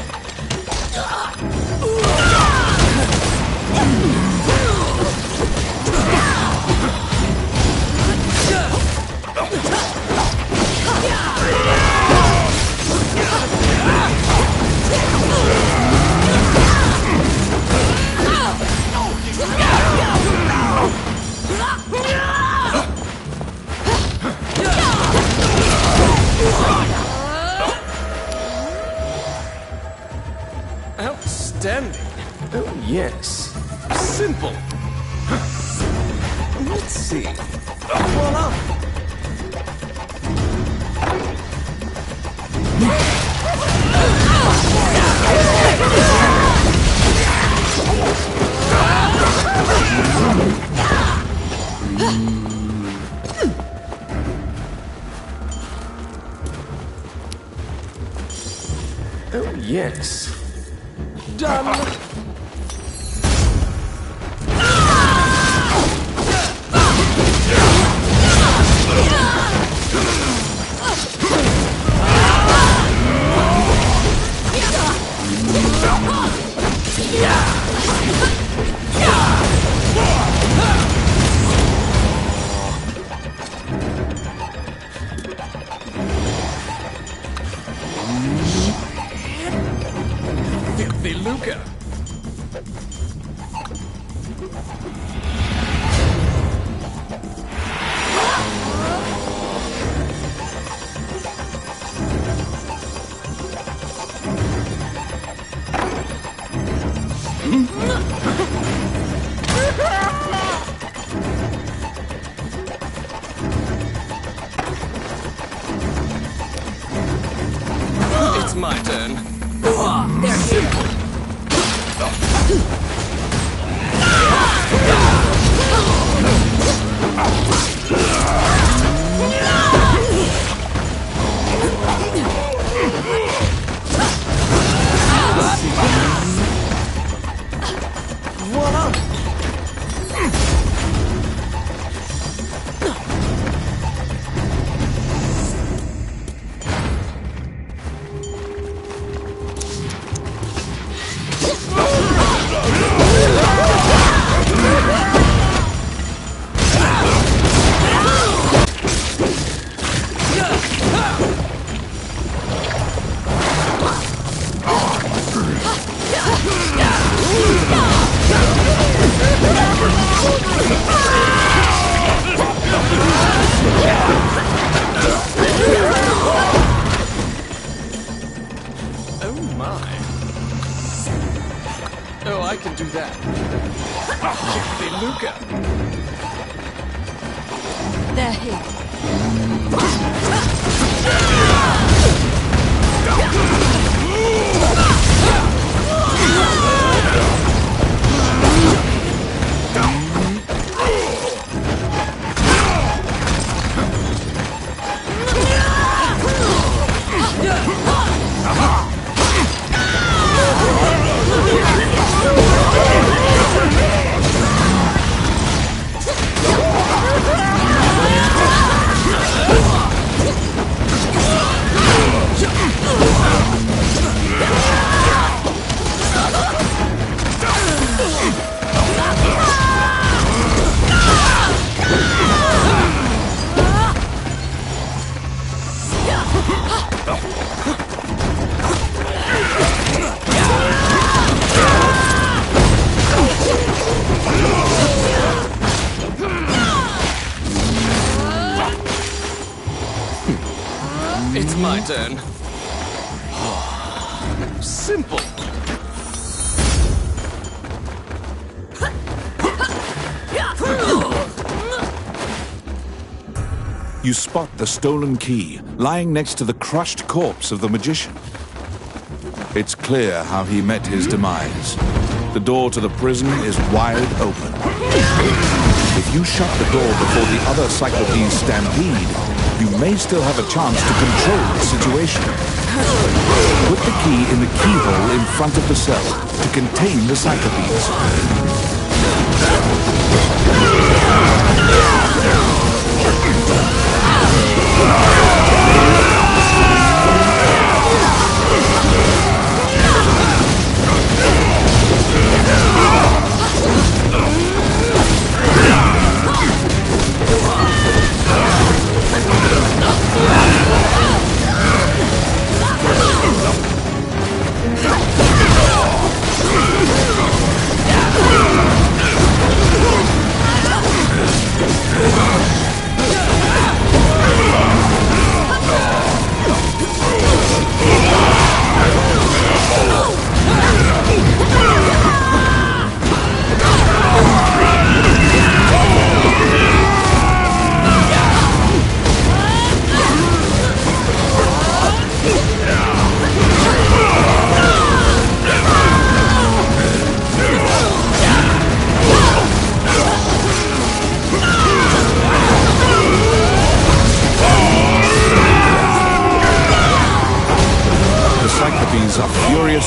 Outstanding. Oh, yes. Simple. Let's see. Voila! Oh, yes. Done. Filthy Luca. It's my turn. They're here. Voila! Oh my. Oh, I can do that. Filthy Luca. They're here. It's my turn. Simple. You spot the stolen key lying next to the crushed corpse of the magician. It's clear how he met his demise. The door to the prison is wide open. If you shut the door before the other Cyclopes stampede, you may still have a chance to control the situation. Put the key in the keyhole in front of the cell to contain the Cyclopes.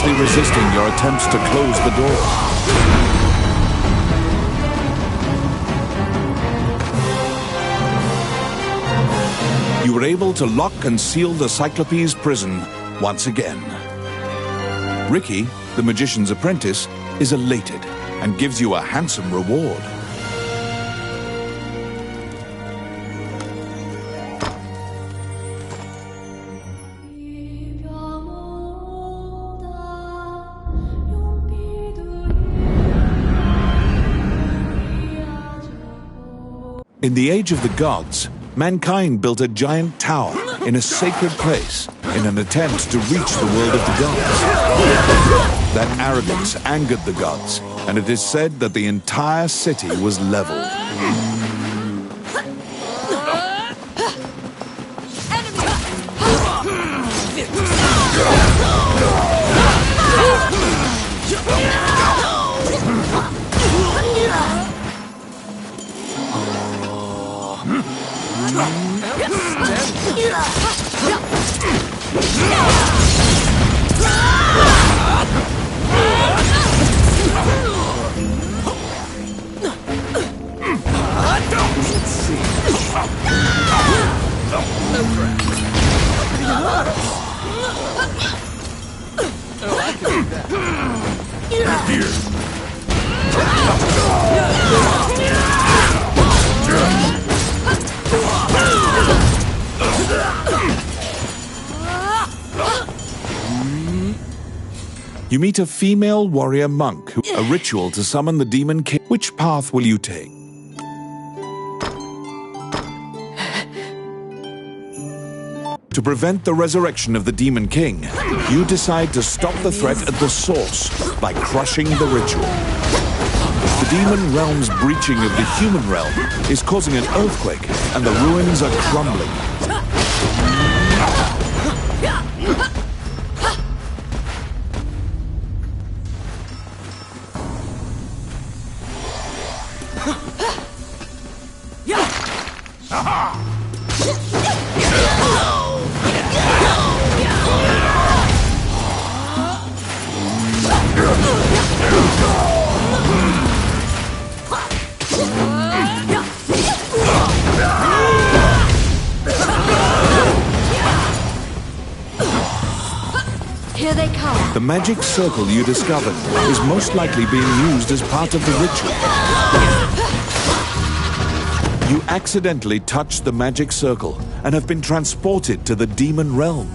fiercely resisting your attempts to close the door. You were able to lock and seal the Cyclopes prison once again. Ricky, the magician's apprentice, is elated and gives you a handsome reward. In the Age of the Gods, mankind built a giant tower in a sacred place in an attempt to reach the world of the gods. That arrogance angered the gods, and it is said that the entire city was leveled. You meet a female warrior monk, a ritual to summon the Demon King. Which path will you take? To prevent the resurrection of the Demon King, you decide to stop the threat at the source by crushing the ritual. The demon realm's breaching of the human realm is causing an earthquake, and the ruins are crumbling. Here they come. The magic circle you discovered is most likely being used as part of the ritual. You accidentally touched the magic circle and have been transported to the demon realm.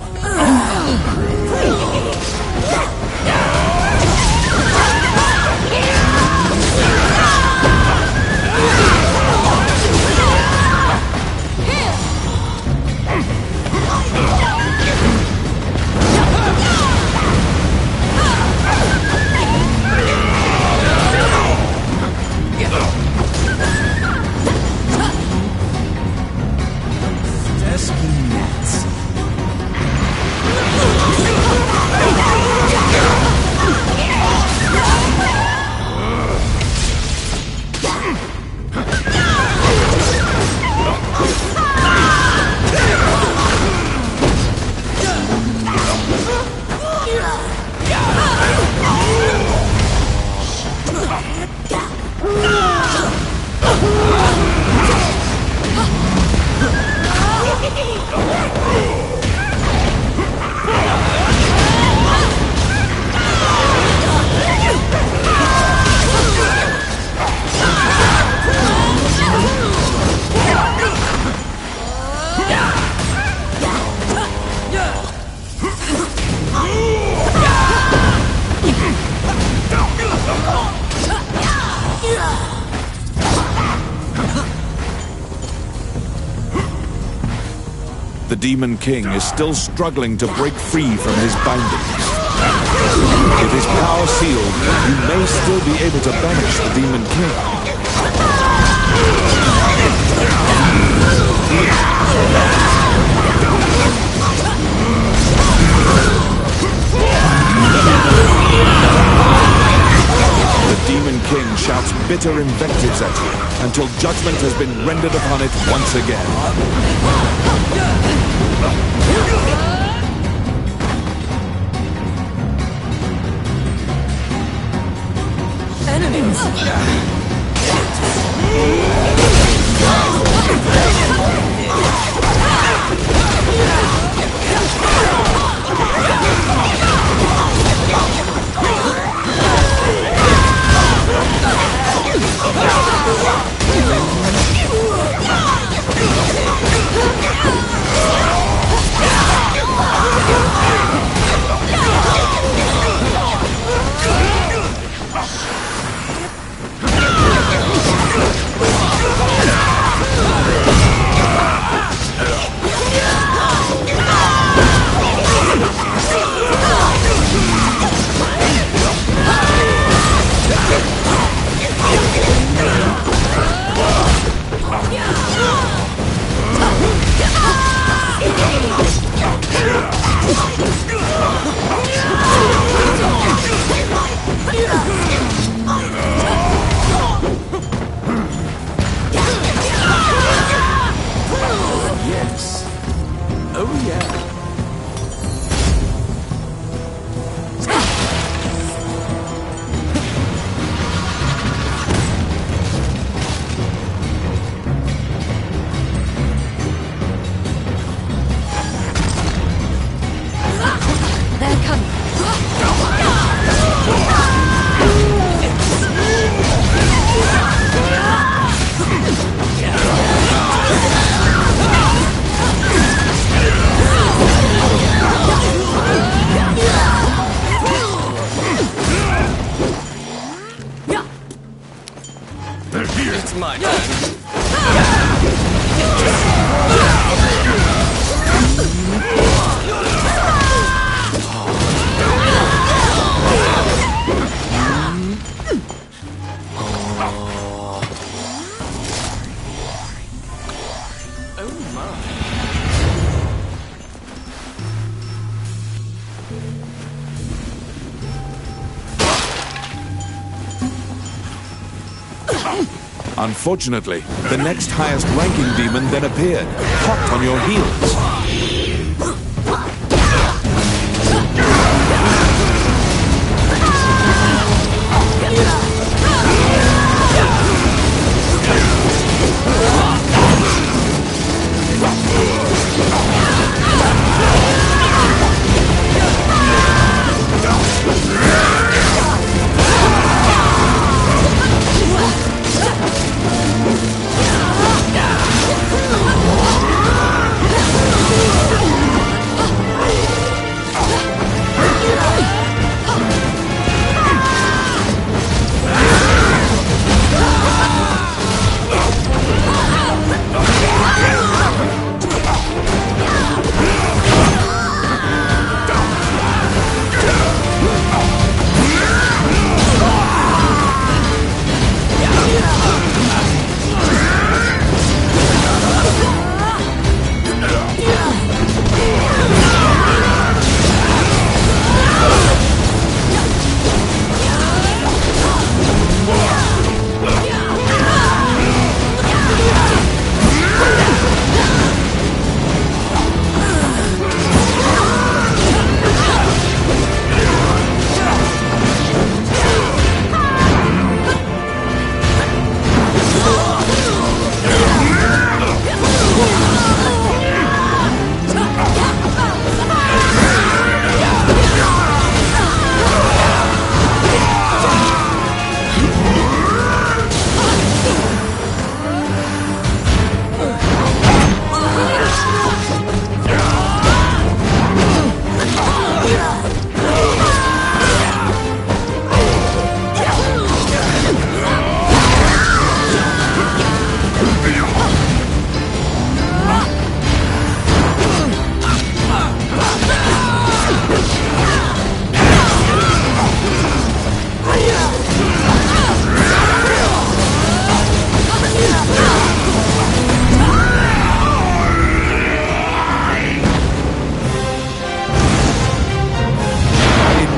The Demon King is still struggling to break free from his bindings. With his power sealed, you may still be able to banish the Demon King. The Demon King shouts bitter invectives at you until judgment has been rendered upon it once again. Yes. Oh, yeah. They're coming. They're here. It's my turn. Oh my. Unfortunately, the next highest ranking demon then appeared, hot on your heels.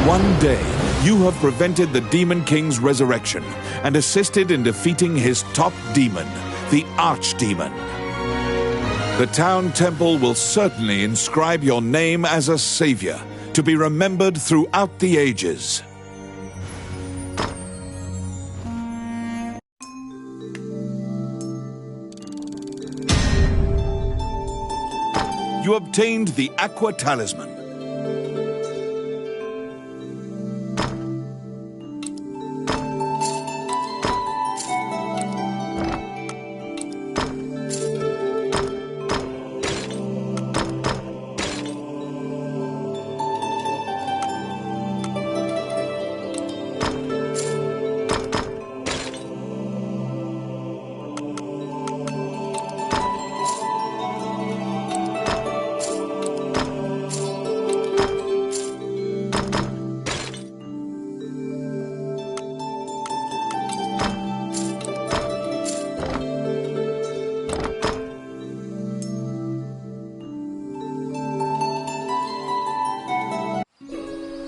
One day, you have prevented the Demon King's resurrection and assisted in defeating his top demon, the Archdemon. The town temple will certainly inscribe your name as a savior, to be remembered throughout the ages. You obtained the Aqua Talisman.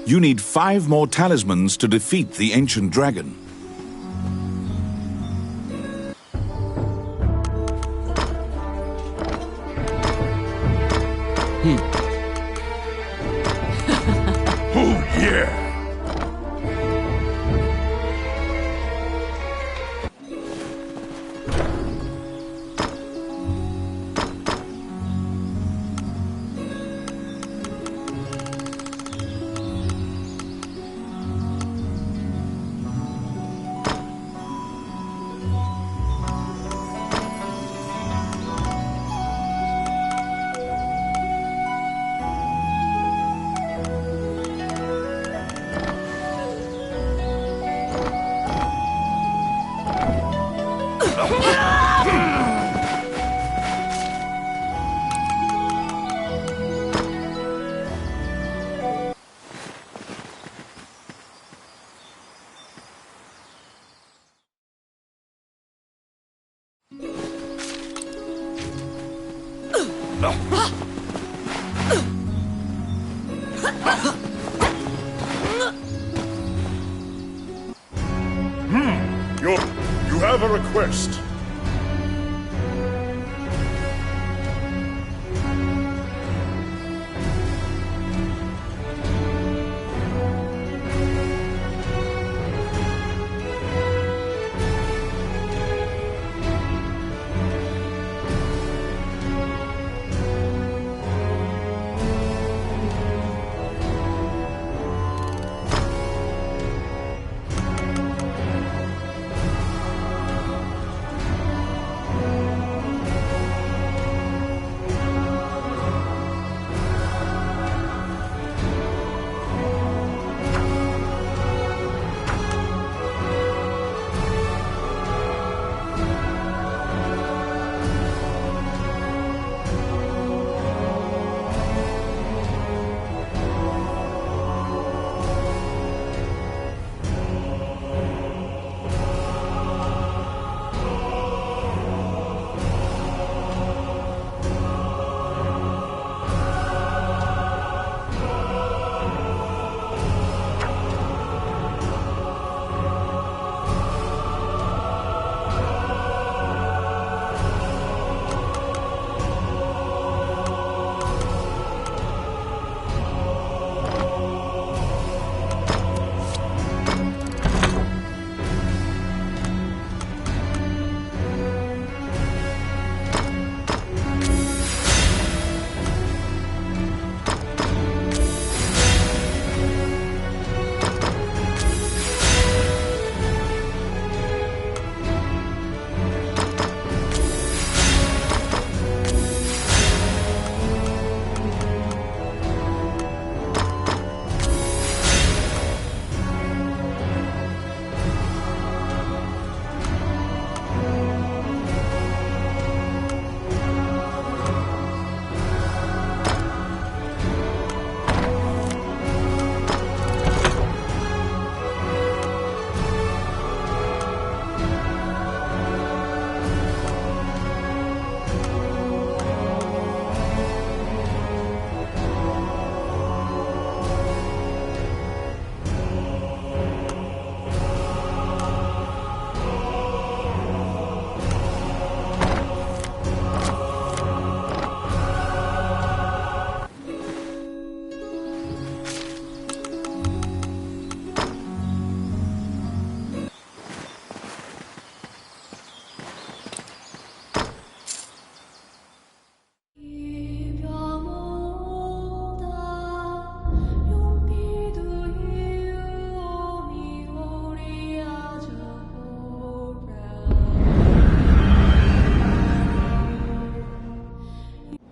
You need 5 more talismans to defeat the ancient dragon. Oh, yeah! You have a request.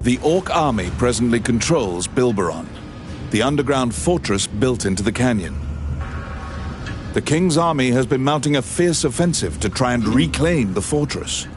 The Orc army presently controls Bilberon, the underground fortress built into the canyon. The King's army has been mounting a fierce offensive to try and reclaim the fortress.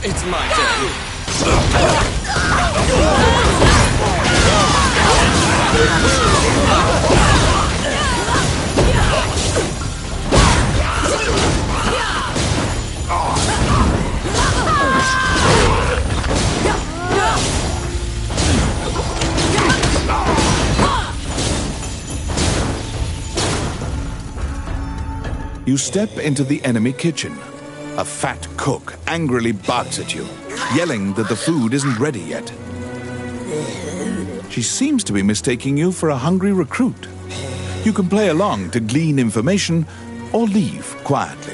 It's my turn. You step into the enemy kitchen. A fat cook angrily barks at you, yelling that the food isn't ready yet. She seems to be mistaking you for a hungry recruit. You can play along to glean information or leave quietly.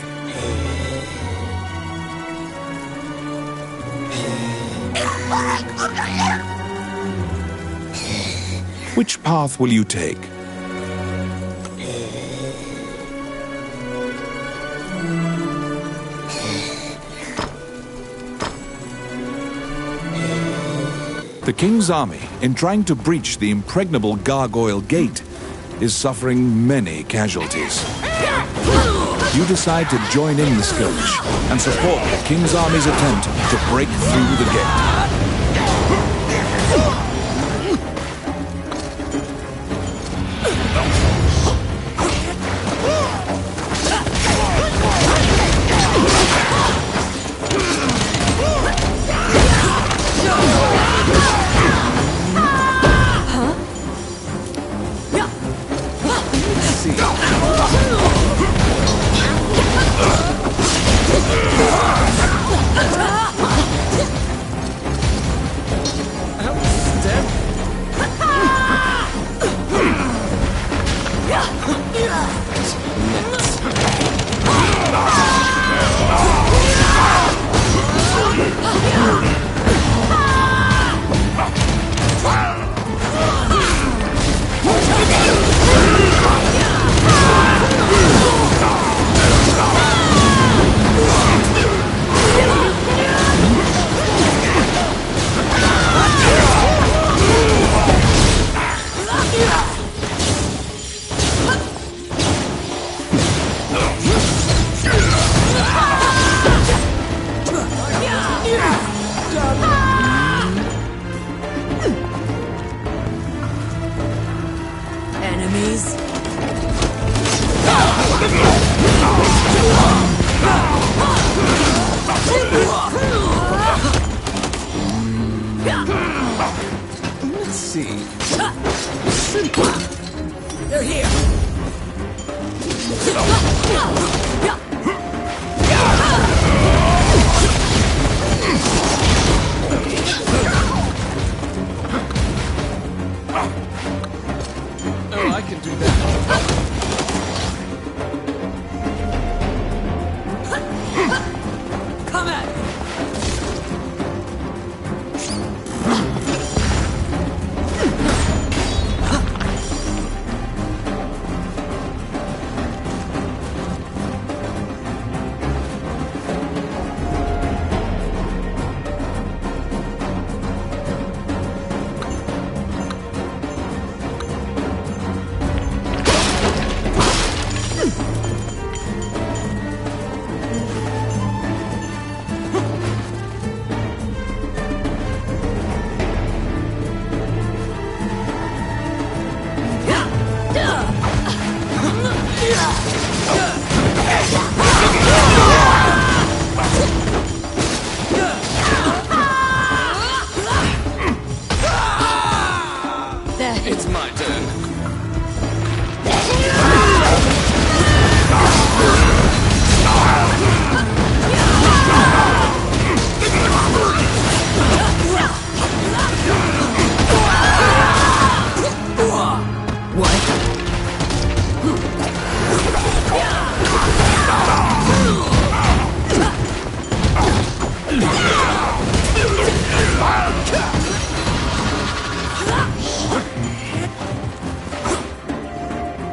Which path will you take? The King's army, in trying to breach the impregnable Gargoyle Gate, is suffering many casualties. You decide to join in the skirmish and support the King's army's attempt to break through the gate.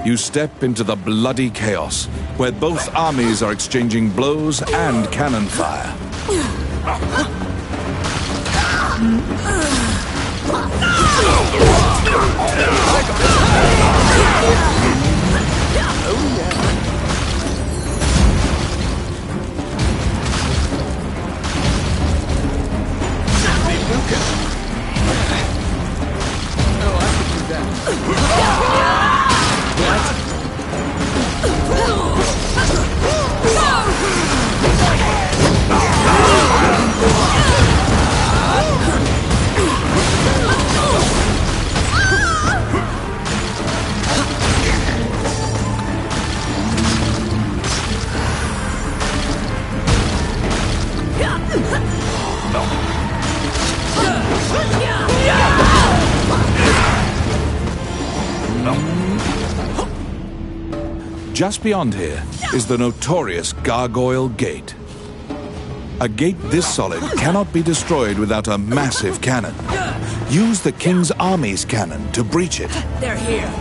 You step into the bloody chaos, where both armies are exchanging blows and cannon fire. Just beyond here is the notorious Gargoyle Gate. A gate this solid cannot be destroyed without a massive cannon. Use the King's Army's cannon to breach it. They're here.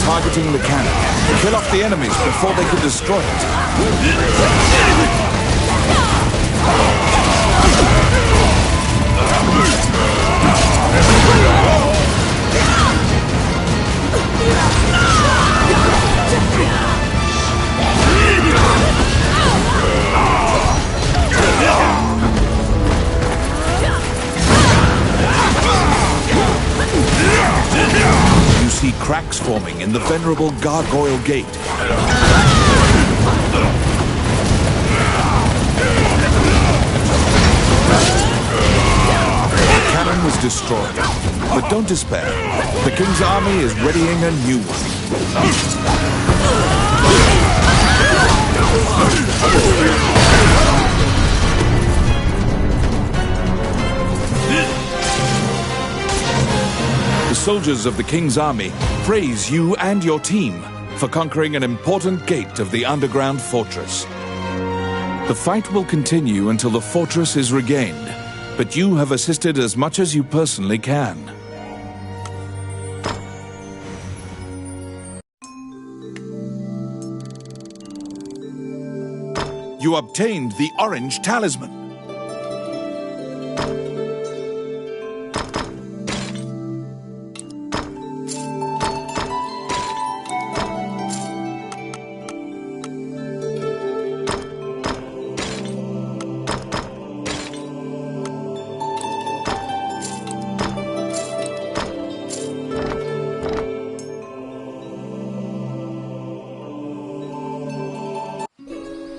Targeting the cannon. Kill off the enemies before they can destroy it. See cracks forming in the venerable Gargoyle Gate. The cannon was destroyed, but don't despair. The King's army is readying a new one. The soldiers of the King's army praise you and your team for conquering an important gate of the underground fortress. The fight will continue until the fortress is regained, but you have assisted as much as you personally can. You obtained the orange talisman.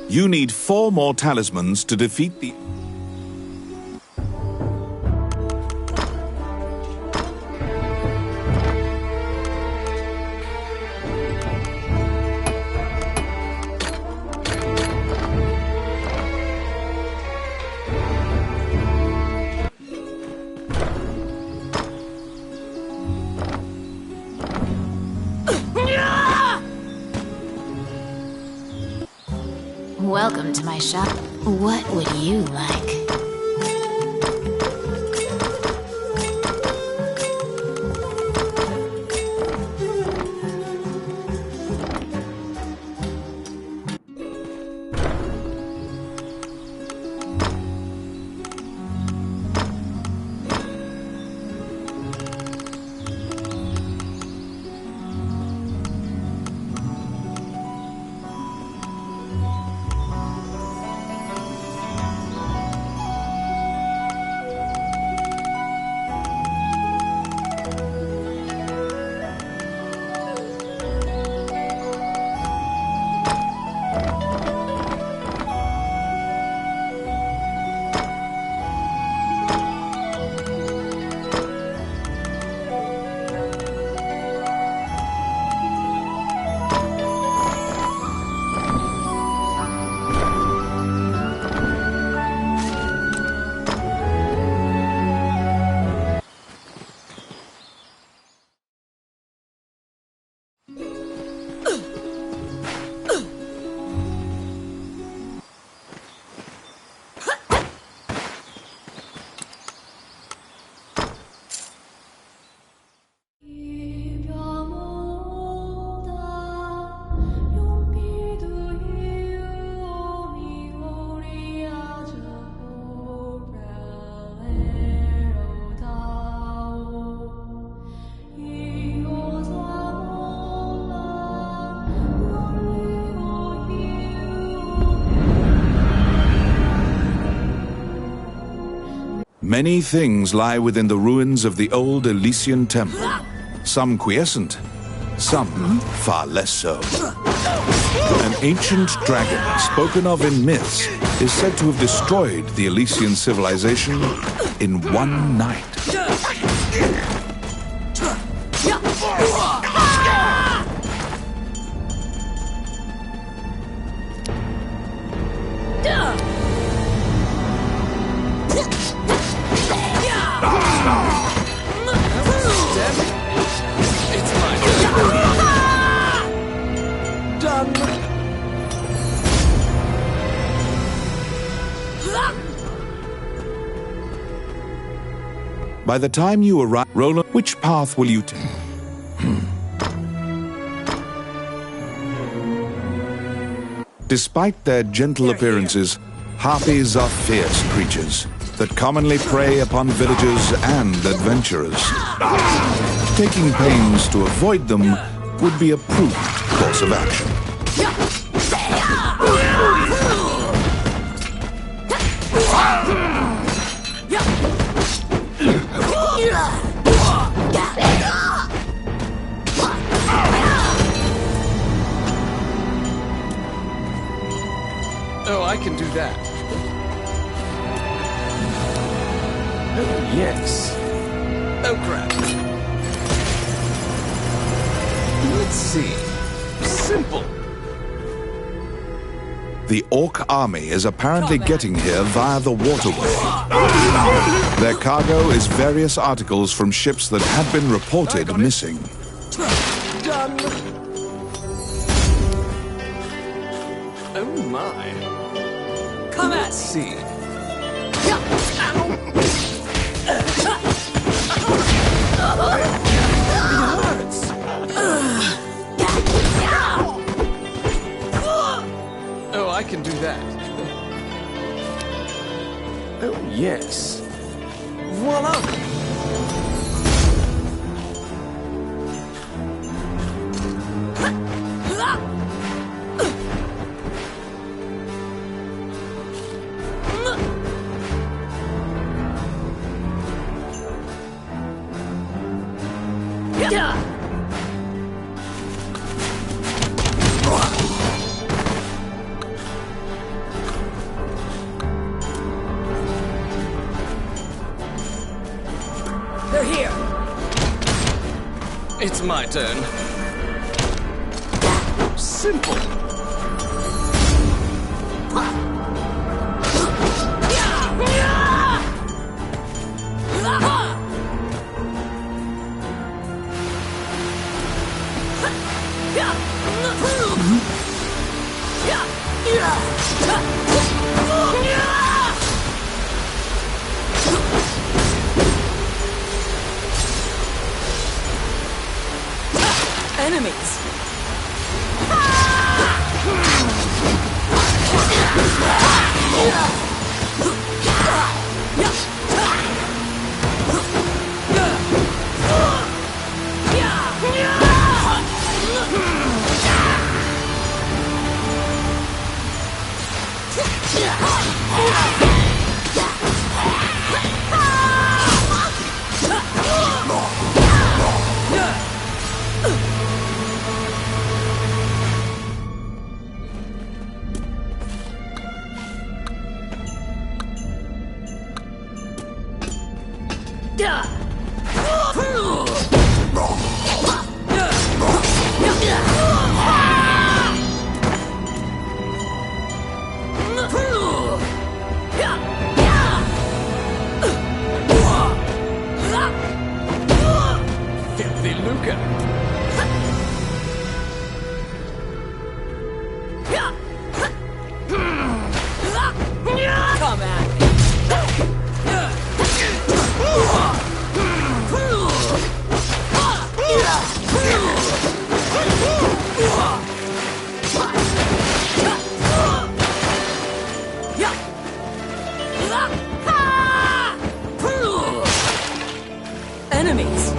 You need 4 more talismans to defeat the... Welcome to my shop. What would you like? Many things lie within the ruins of the old Elysian temple. Some quiescent, some far less so. An ancient dragon, spoken of in myths, is said to have destroyed the Elysian civilization in one night. By the time you arrive, Roland, which path will you take? Despite their gentle appearances, harpies are fierce creatures that commonly prey upon villagers and adventurers. Taking pains to avoid them would be a prudent course of action. Oh, I can do that. Oh, yes. Oh, crap. Let's see. Simple. The Orc army is apparently getting here via the waterway. Their cargo is various articles from ships that had been reported missing. Done. Oh, my. Come at see. Oh, I can do that. Oh, yes. Voila! They're here. It's my turn. Simple. Enemies! Filthy lucre. Come at me! Enemies!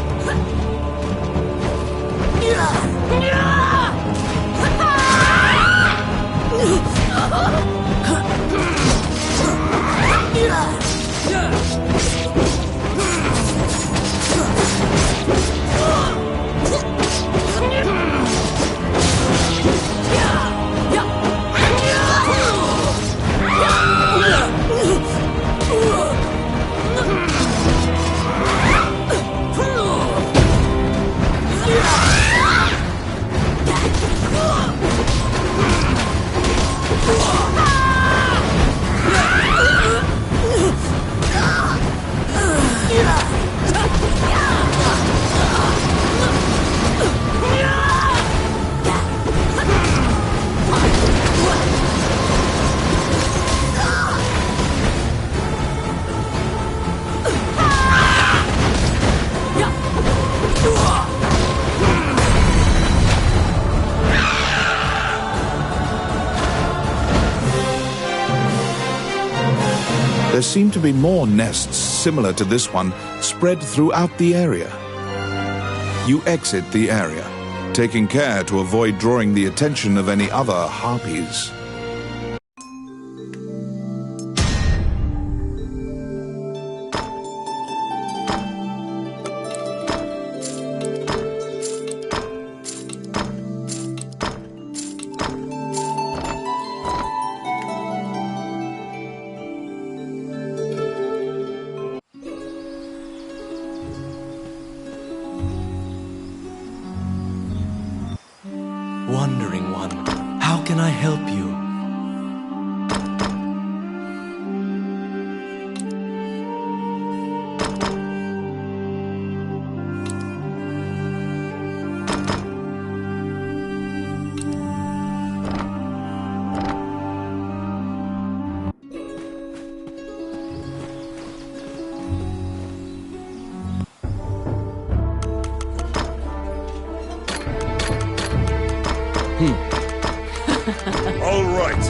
There seem to be more nests similar to this one spread throughout the area. You exit the area, taking care to avoid drawing the attention of any other harpies. Wandering one, how can I help you? All right.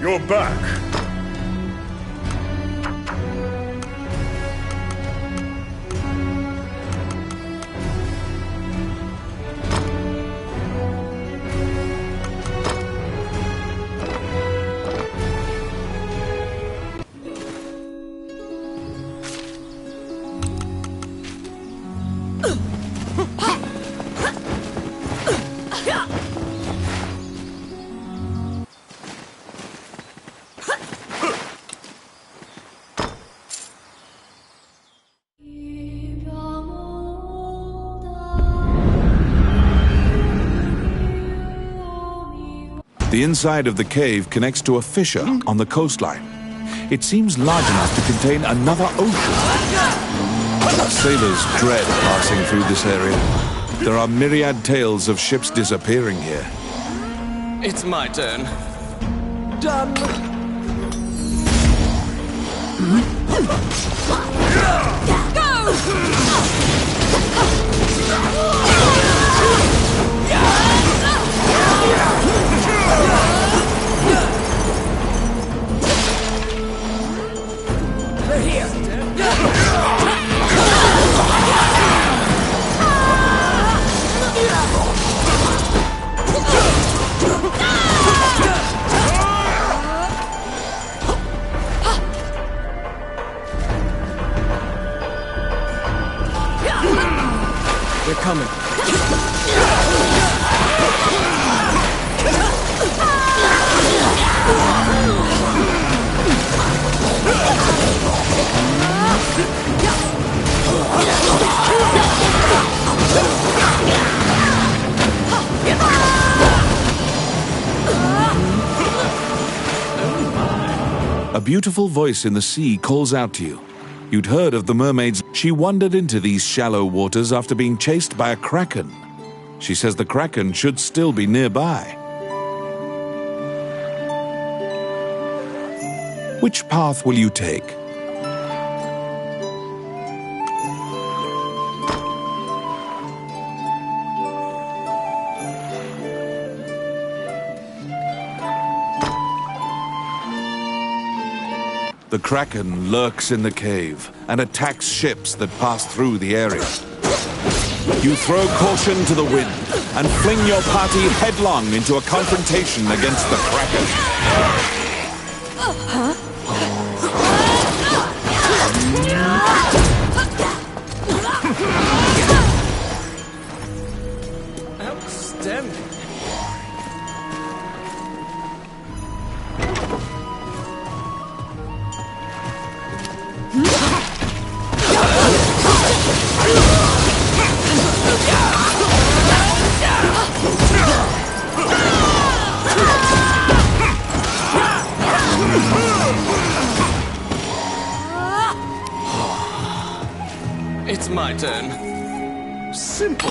You're back. The inside of the cave connects to a fissure on the coastline. It seems large enough to contain another ocean. Sailors dread passing through this area. There are myriad tales of ships disappearing here. It's my turn. Done. They're here. They're coming. A beautiful voice in the sea calls out to you. You'd heard of the mermaids. She wandered into these shallow waters after being chased by a kraken. She says the kraken should still be nearby. Which path will you take? The kraken lurks in the cave and attacks ships that pass through the area. You throw caution to the wind and fling your party headlong into a confrontation against the kraken. Outstanding. It's my turn. Simple.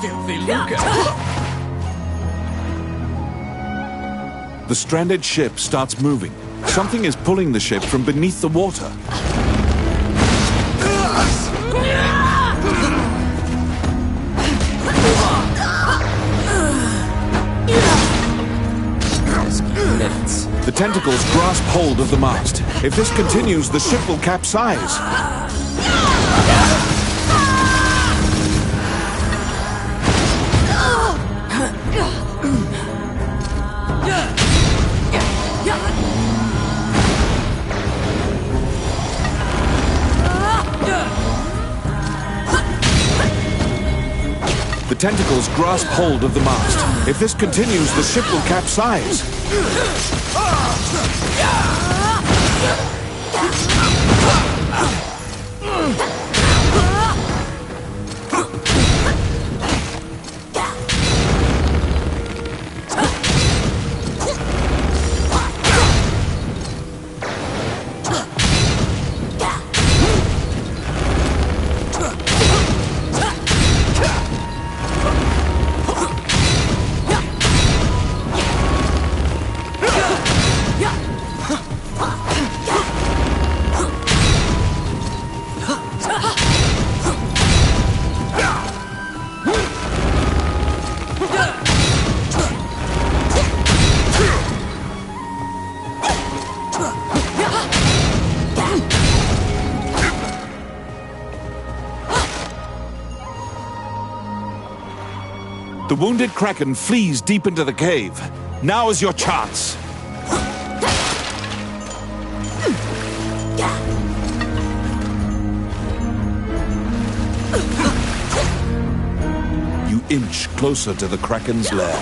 Filthy lucre. The stranded ship starts moving. Something is pulling the ship from beneath the water. The tentacles grasp hold of the mast. If this continues, the ship will capsize. The tentacles grasp hold of the mast. If this continues, the ship will capsize. The wounded kraken flees deep into the cave. Now is your chance. You inch closer to the kraken's lair.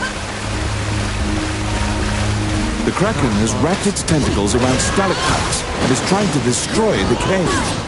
The kraken has wrapped its tentacles around stalactites and is trying to destroy the cave.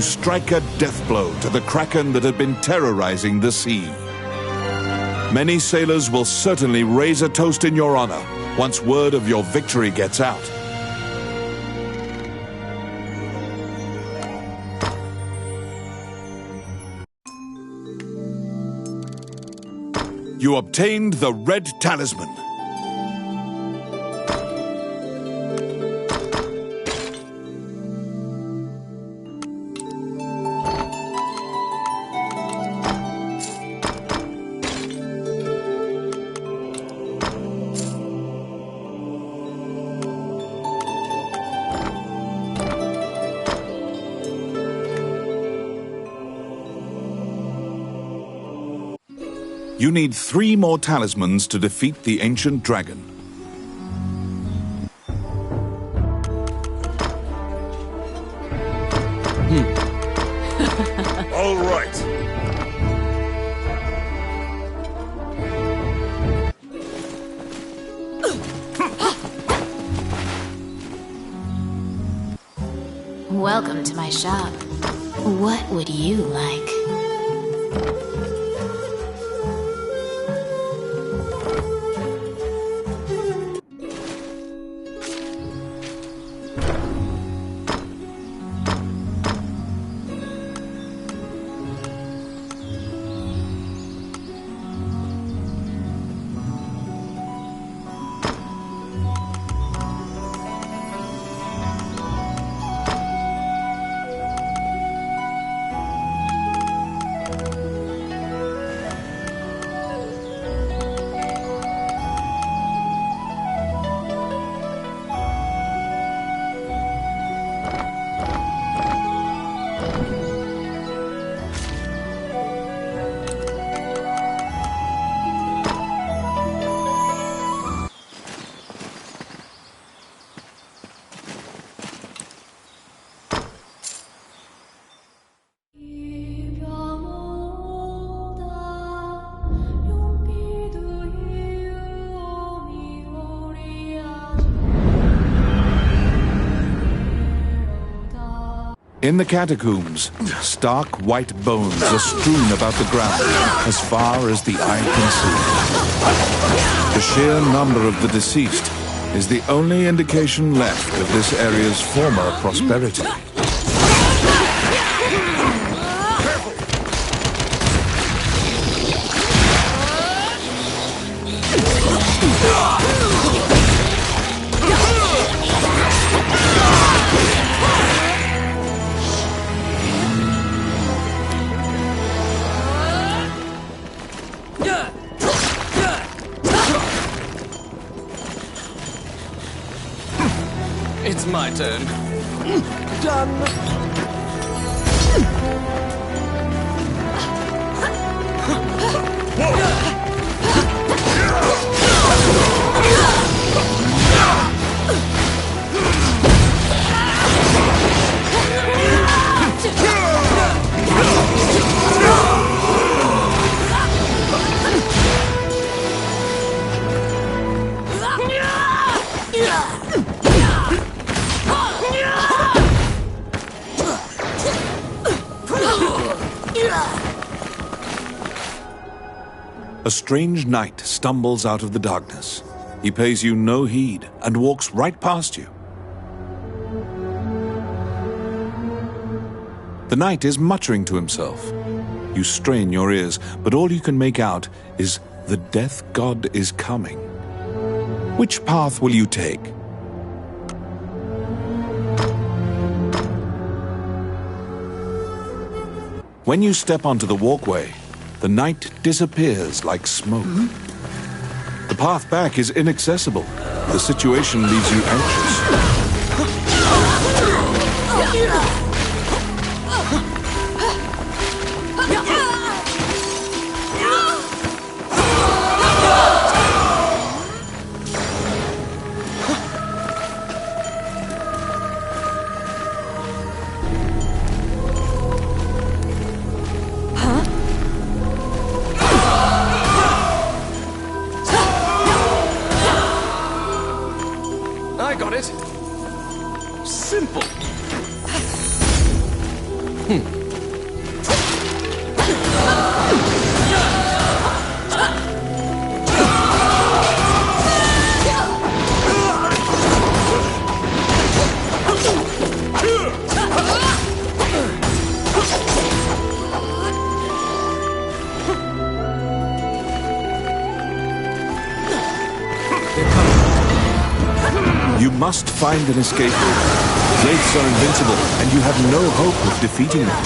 strike a death blow to the kraken that had been terrorizing the sea. Many sailors will certainly raise a toast in your honor once word of your victory gets out. You obtained the Red Talisman. You need 3 more talismans to defeat the ancient dragon. All right. Welcome to my shop. What would you like? In the catacombs, stark white bones are strewn about the ground as far as the eye can see. The sheer number of the deceased is the only indication left of this area's former prosperity. It's my turn. Done. A strange knight stumbles out of the darkness. He pays you no heed and walks right past you. The knight is muttering to himself. You strain your ears, but all you can make out is the death god is coming. Which path will you take? When you step onto the walkway, the knight disappears like smoke. The path back is inaccessible. The situation leaves you anxious. I got it. Simple. You must find an escape route. Wraiths are invincible, and you have no hope of defeating them.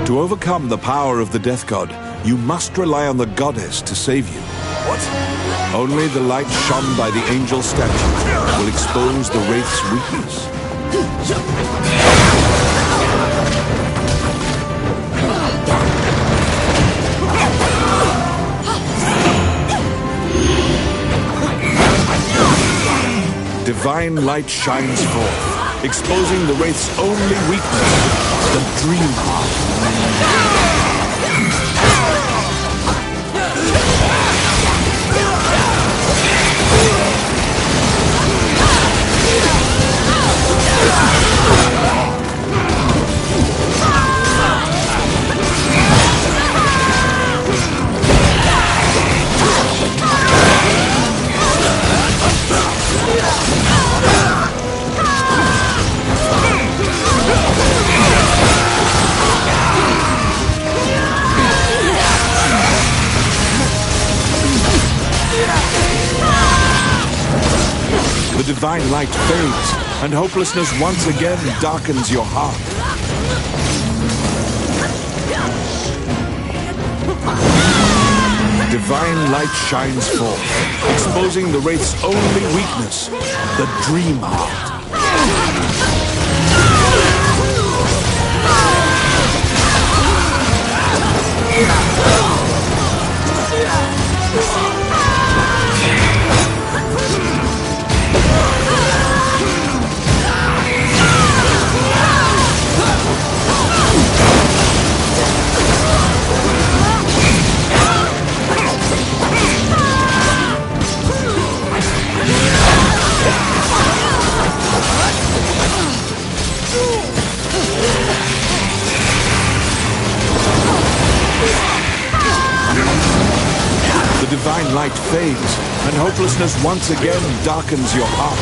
To overcome the power of the Death God, you must rely on the goddess to save you. What? Only the light shone by the angel statue will expose the Wraith's weakness. Divine light shines forth, exposing the Wraith's only weakness, the Dream Heart. The divine light fades, and hopelessness once again darkens your heart. Divine light shines forth, exposing the Wraith's only weakness, the Dream Heart. The divine light fades, and hopelessness once again darkens your heart.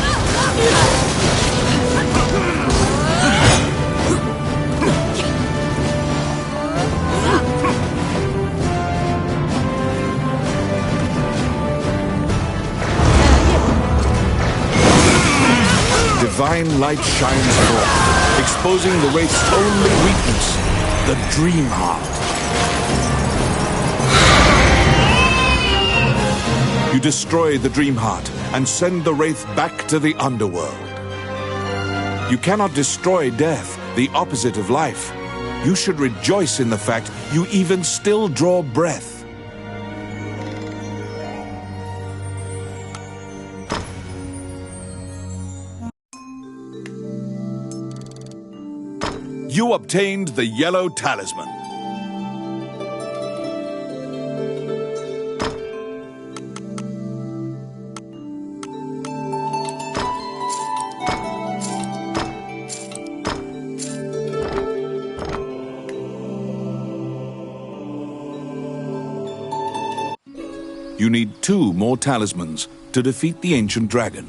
Divine light shines forth, exposing the Wraith's only weakness, the Dream Heart. You destroy the Dream Heart and send the Wraith back to the underworld. You cannot destroy death, the opposite of life. You should rejoice in the fact you even still draw breath. You obtained the Yellow Talisman. You need 2 more talismans to defeat the ancient dragon.